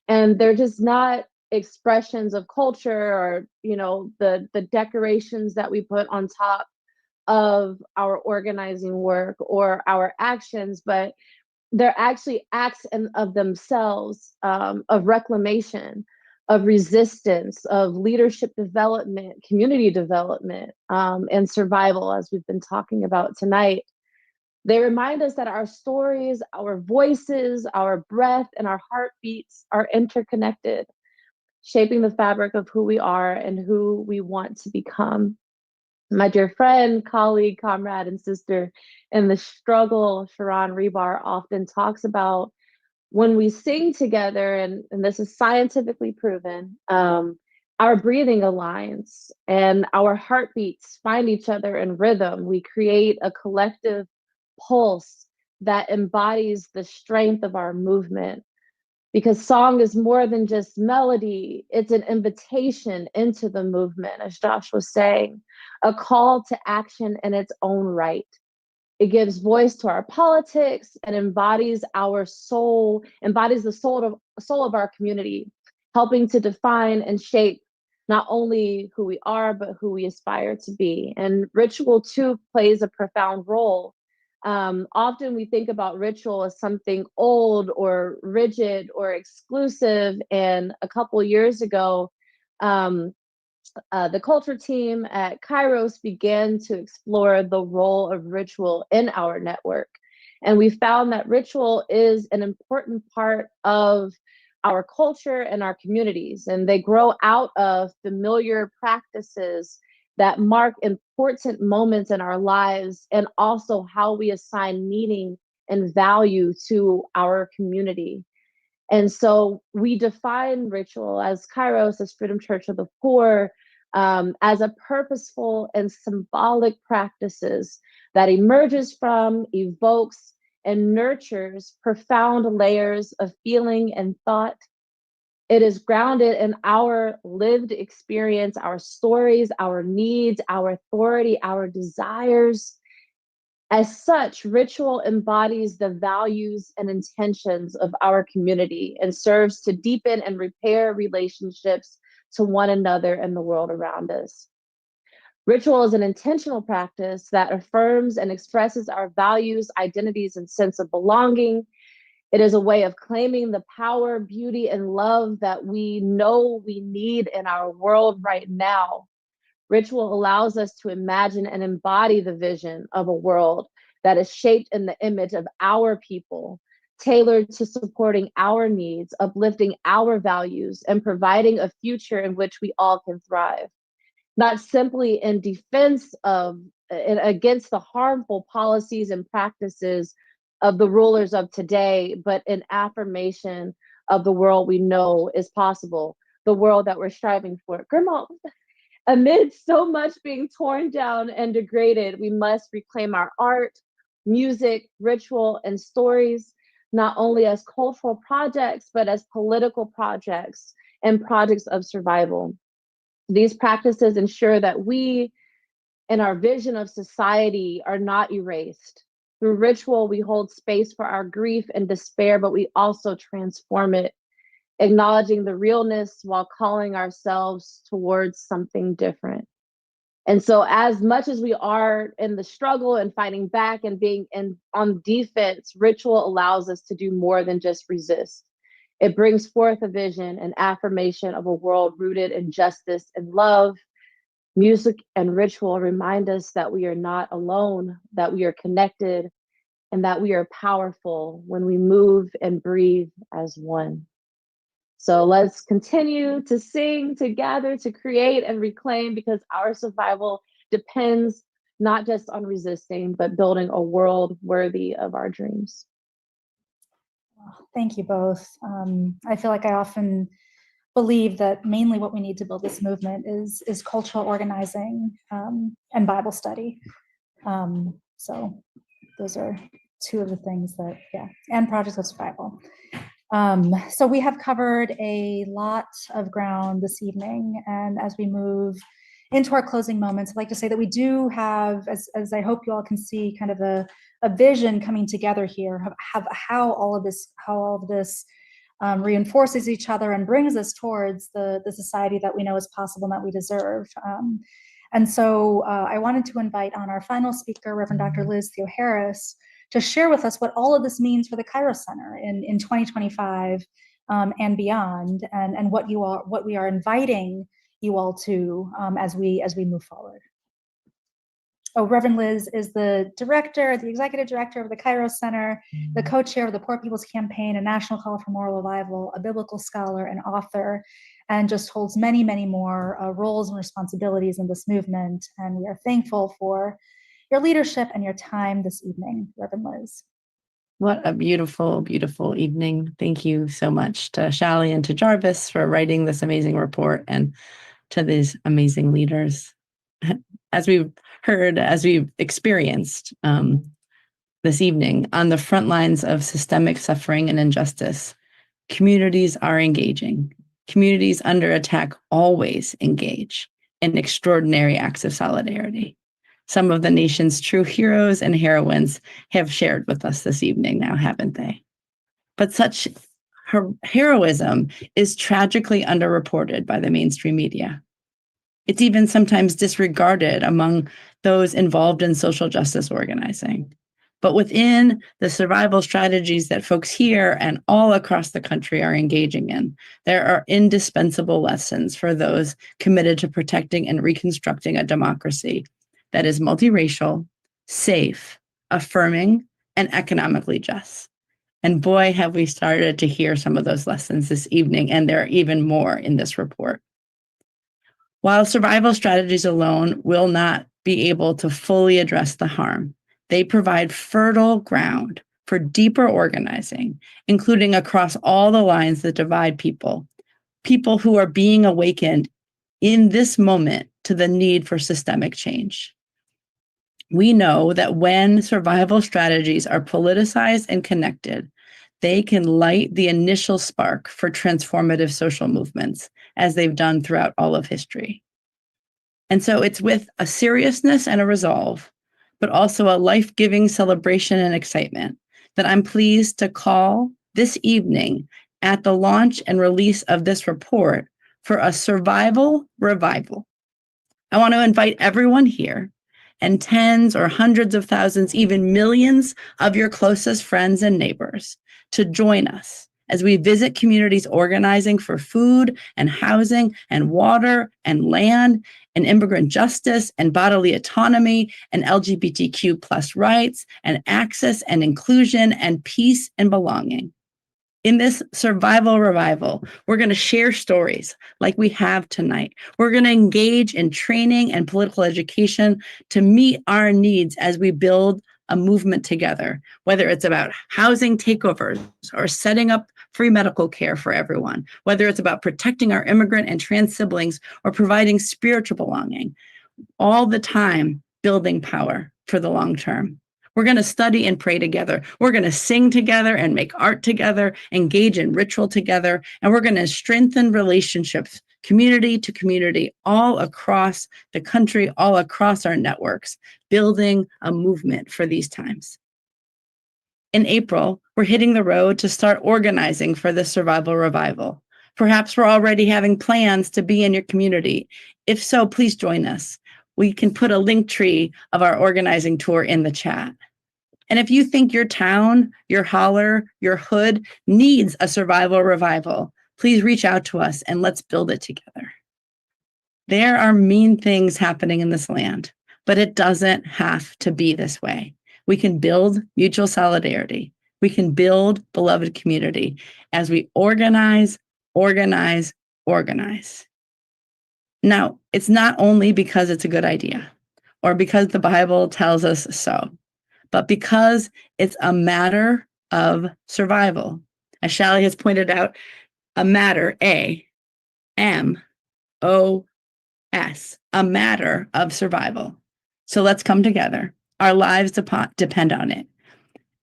And they're just not expressions of culture or the decorations that we put on top of our organizing work or our actions, but they're actually acts of themselves, of reclamation, of resistance, of leadership development, community development, and survival, as we've been talking about tonight. They remind us that our stories, our voices, our breath, and our heartbeats are interconnected, shaping the fabric of who we are and who we want to become. My dear friend, colleague, comrade, and sister in the struggle, Sharon Rebar, often talks about when we sing together, and this is scientifically proven, our breathing aligns and our heartbeats find each other in rhythm. We create a collective pulse that embodies the strength of our movement. Because song is more than just melody, it's an invitation into the movement, as Josh was saying, a call to action in its own right. It gives voice to our politics and embodies our soul, embodies the soul of our community, helping to define and shape not only who we are, but who we aspire to be. And ritual too plays a profound role. Often we think about ritual as something old or rigid or exclusive. And a couple years ago, the culture team at Kairos began to explore the role of ritual in our network. And we found that ritual is an important part of our culture and our communities. And they grow out of familiar practices that mark important moments in our lives and also how we assign meaning and value to our community. And so we define ritual as Kairos, as Freedom Church of the Poor, as a purposeful and symbolic practices that emerges from, evokes, and nurtures profound layers of feeling and thought. It is grounded in our lived experience, our stories, our needs, our authority, our desires. As such, ritual embodies the values and intentions of our community and serves to deepen and repair relationships to one another and the world around us. Ritual is an intentional practice that affirms and expresses our values, identities, and sense of belonging. It is a way of claiming the power, beauty, and love that we know we need in our world right now. Ritual allows us to imagine and embody the vision of a world that is shaped in the image of our people, tailored to supporting our needs, uplifting our values, and providing a future in which we all can thrive. Not simply in defense of and against the harmful policies and practices of the rulers of today, but in affirmation of the world we know is possible, the world that we're striving for. Grandma, amid so much being torn down and degraded, we must reclaim our art, music, ritual, and stories, not only as cultural projects, but as political projects and projects of survival. These practices ensure that we and our vision of society are not erased. Through ritual, we hold space for our grief and despair, but we also transform it, acknowledging the realness while calling ourselves towards something different. And so as much as we are in the struggle and fighting back and being on defense, ritual allows us to do more than just resist. It brings forth a vision and affirmation of a world rooted in justice and love. Music and ritual remind us that we are not alone, that we are connected, and that we are powerful when we move and breathe as one. So let's continue to sing, to gather, to create and reclaim, because our survival depends not just on resisting, but building a world worthy of our dreams. Thank you both. I feel like I often believe that mainly what we need to build this movement is cultural organizing and Bible study. So those are two of the things that, yeah, and projects of survival. So we have covered a lot of ground this evening, and as we move into our closing moments, I'd like to say that we do have, as I hope you all can see, kind of a vision coming together here of how all of this reinforces each other and brings us towards the society that we know is possible and that we deserve. And so I wanted to invite on our final speaker, Reverend Dr. Liz Theo-Harris, to share with us what all of this means for the Kairos Center in 2025 and beyond, and what we are inviting you all to as we move forward. Oh, Reverend Liz is the executive director of the Kairos Center, the co-chair of the Poor People's Campaign, a national call for moral revival, a biblical scholar and author, and just holds many, many more roles and responsibilities in this movement. And we are thankful for your leadership and your time this evening, Reverend Liz. What a beautiful, beautiful evening. Thank you so much to Shally and to Jarvis for writing this amazing report, and to these amazing leaders. As we've heard, as we've experienced this evening, on the front lines of systemic suffering and injustice, communities are engaging. Communities under attack always engage in extraordinary acts of solidarity. Some of the nation's true heroes and heroines have shared with us this evening now, haven't they? But such heroism is tragically underreported by the mainstream media. It's even sometimes disregarded among those involved in social justice organizing. But within the survival strategies that folks here and all across the country are engaging in, there are indispensable lessons for those committed to protecting and reconstructing a democracy that is multiracial, safe, affirming, and economically just. And boy, have we started to hear some of those lessons this evening, and there are even more in this report. While survival strategies alone will not be able to fully address the harm, they provide fertile ground for deeper organizing, including across all the lines that divide people who are being awakened in this moment to the need for systemic change. We know that when survival strategies are politicized and connected, they can light the initial spark for transformative social movements, as they've done throughout all of history. And so it's with a seriousness and a resolve, but also a life-giving celebration and excitement, that I'm pleased to call this evening at the launch and release of this report for a survival revival. I want to invite everyone here, and tens or hundreds of thousands, even millions of your closest friends and neighbors, to join us as we visit communities organizing for food and housing and water and land and immigrant justice and bodily autonomy and LGBTQ plus rights and access and inclusion and peace and belonging. In this survival revival, we're going to share stories like we have tonight. We're going to engage in training and political education to meet our needs as we build a movement together, whether it's about housing takeovers or setting up free medical care for everyone, whether it's about protecting our immigrant and trans siblings or providing spiritual belonging, all the time building power for the long term. We're going to study and pray together. We're going to sing together and make art together, engage in ritual together, and we're going to strengthen relationships, community to community, all across the country, all across our networks, building a movement for these times. In April, we're hitting the road to start organizing for the survival revival. Perhaps we're already having plans to be in your community. If so, please join us. We can put a link tree of our organizing tour in the chat. And if you think your town, your holler, your hood needs a survival revival, please reach out to us and let's build it together. There are mean things happening in this land, but it doesn't have to be this way. We can build mutual solidarity. We can build beloved community as we organize, organize, organize. Now, it's not only because it's a good idea or because the Bible tells us so, but because it's a matter of survival. As Shally has pointed out, a matter, A-M-O-S, a matter of survival. So let's come together. Our lives depend on it.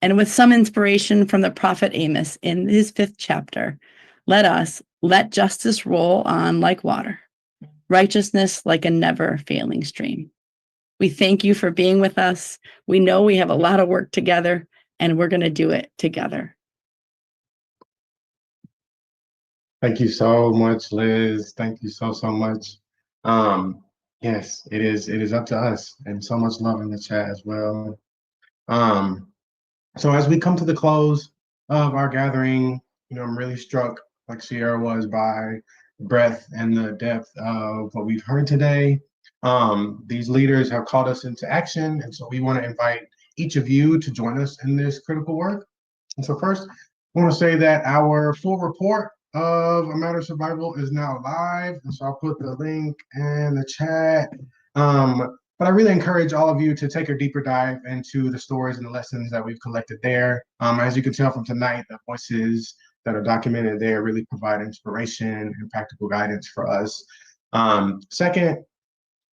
And with some inspiration from the prophet Amos in his 5th chapter, let justice roll on like water, righteousness like a never failing stream. We thank you for being with us. We know we have a lot of work together, and we're going to do it together. Thank you so much, Liz. Thank you so much. Yes, it is up to us, and so much love in the chat as well. So as we come to the close of our gathering, I'm really struck, like Sierra was, by the breadth and the depth of what we've heard today. These leaders have called us into action, and so we want to invite each of you to join us in this critical work. And so first, I want to say that our full report of A Matter of Survival is now live, and so I'll put the link in the chat. But I really encourage all of you to take a deeper dive into the stories and the lessons that we've collected there. As you can tell from tonight, the voices that are documented there really provide inspiration and practical guidance for us. Second,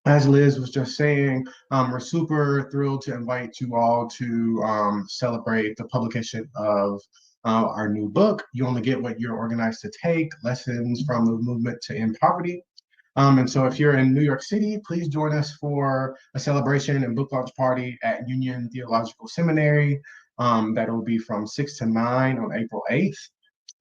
as Liz was just saying, we're super thrilled to invite you all to celebrate the publication of our new book, You Only Get What You're Organized to Take, Lessons from the Movement to End Poverty. And so if you're in New York City, please join us for a celebration and book launch party at Union Theological Seminary. That will be from 6 to 9 on April 8th.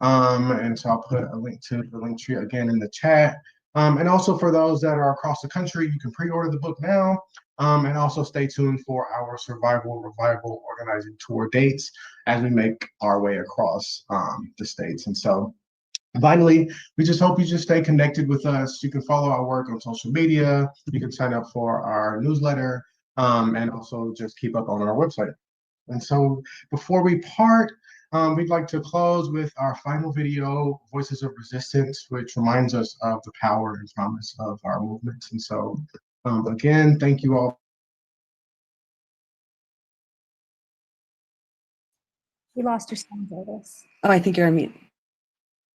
And so I'll put a link to the link tree again in the chat. And also for those that are across the country, you can pre-order the book now. And also stay tuned for our Survival Revival organizing tour dates as we make our way across the states. And so finally, we just hope you just stay connected with us. You can follow our work on social media. You can sign up for our newsletter and also just keep up on our website. And so before we part, we'd like to close with our final video, Voices of Resistance, which reminds us of the power and promise of our movements. And so again, thank you all. We lost your sound, Otis. Oh, I think you're on mute.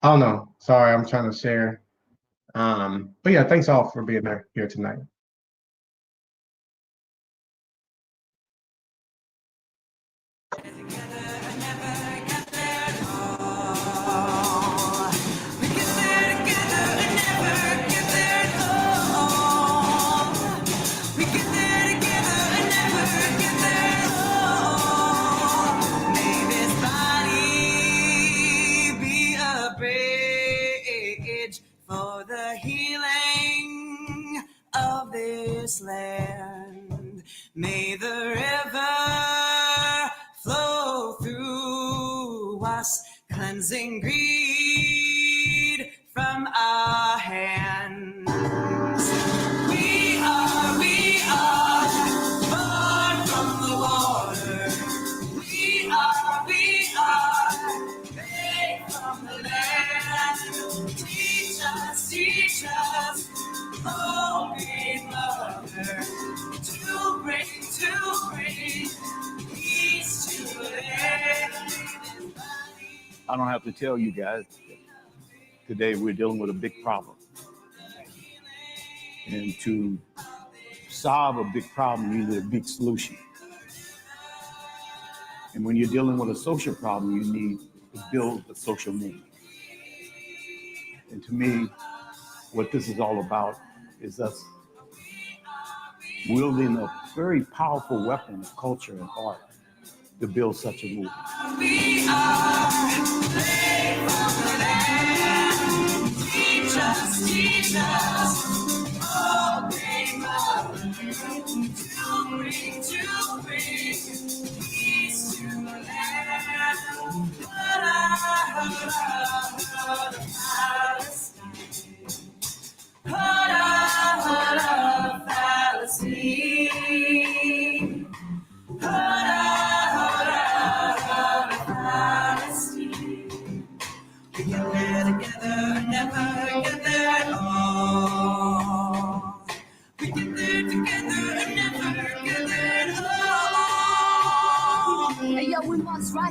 Oh no, sorry, I'm trying to share. But yeah, thanks all for being here tonight. For the healing of this land, may the river flow through us, cleansing greed from our hands. We are born from the water. We are made from the land. Teach us, oh great mother, to bring peace to the land. I don't have to tell you guys, today we're dealing with a big problem. And to solve a big problem, you need a big solution. And when you're dealing with a social problem, you need to build a social movement. And to me, what this is all about is us wielding a very powerful weapon of culture and art to build such a movement. We are made from the land. Teach us, oh great mother, to bring peace to the land. Palestine. We get better.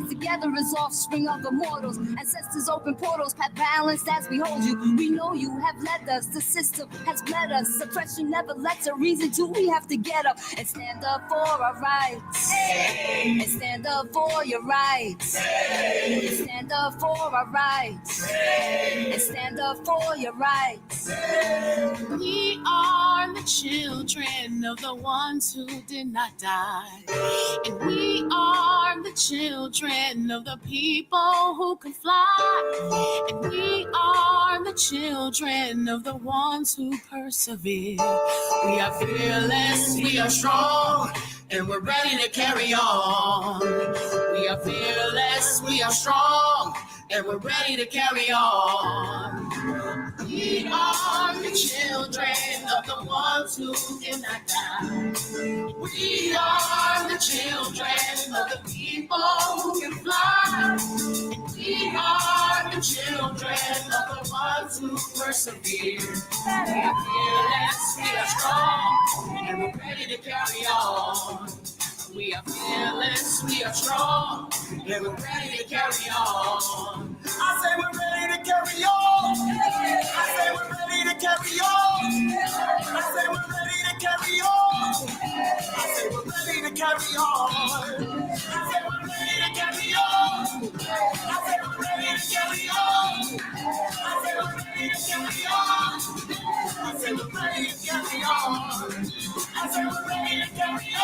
rise together as offspring of the mortals. Ancestors open portals, path balanced as we hold you. We know you have led us, the system has bled us. Suppression never lets a reason to. We have to get up and stand up for our rights. And stand up for your rights. And stand up for our rights. And stand up for your rights. We are the children of the ones who did not die. And we are the children of the people who can fly. And we are the children of the ones who persevere. We are fearless, we are strong, and we're ready to carry on. We are fearless, we are strong, and we're ready to carry on. We are the children of the ones who did not die. We are the children of the people who can fly. And we are the children of the ones who persevere. We are fearless, we are strong, and we're ready to carry on. We are fearless, we are strong, and we're ready to carry on. I say we're ready to carry on. I say we're ready to carry on. I say we're ready to carry on. I say we're ready to carry on. I say we're ready to carry on. I say we're ready to carry on. I say we're ready to carry on. I say we're ready to carry on. I say we're ready to carry on. I say we're ready to carry on.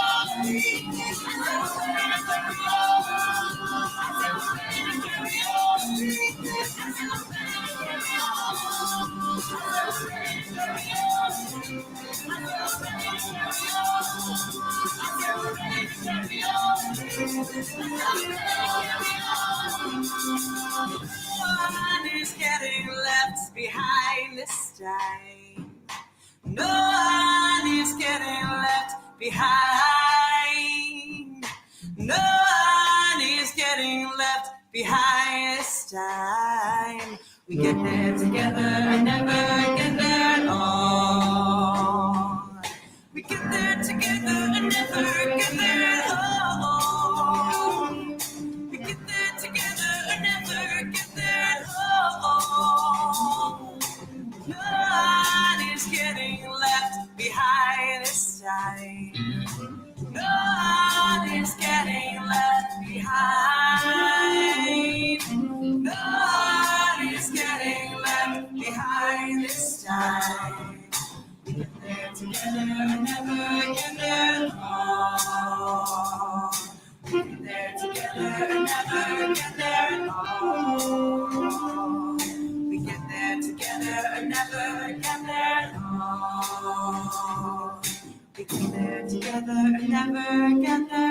I say we're ready to carry on. I say we're ready to carry on. I say we're ready to carry on. No one is getting left behind this time. No one is getting left behind. No one is getting left behind this time. We get there together and never get there alone. We get there together and never get there alone. We get there together and never get there alone. No one is getting left behind this time. No one is getting left behind. No one is getting left behind this time. We get there together and never get there alone. We get there together and never get there alone. We get there together and never get there alone. We get there together and never get there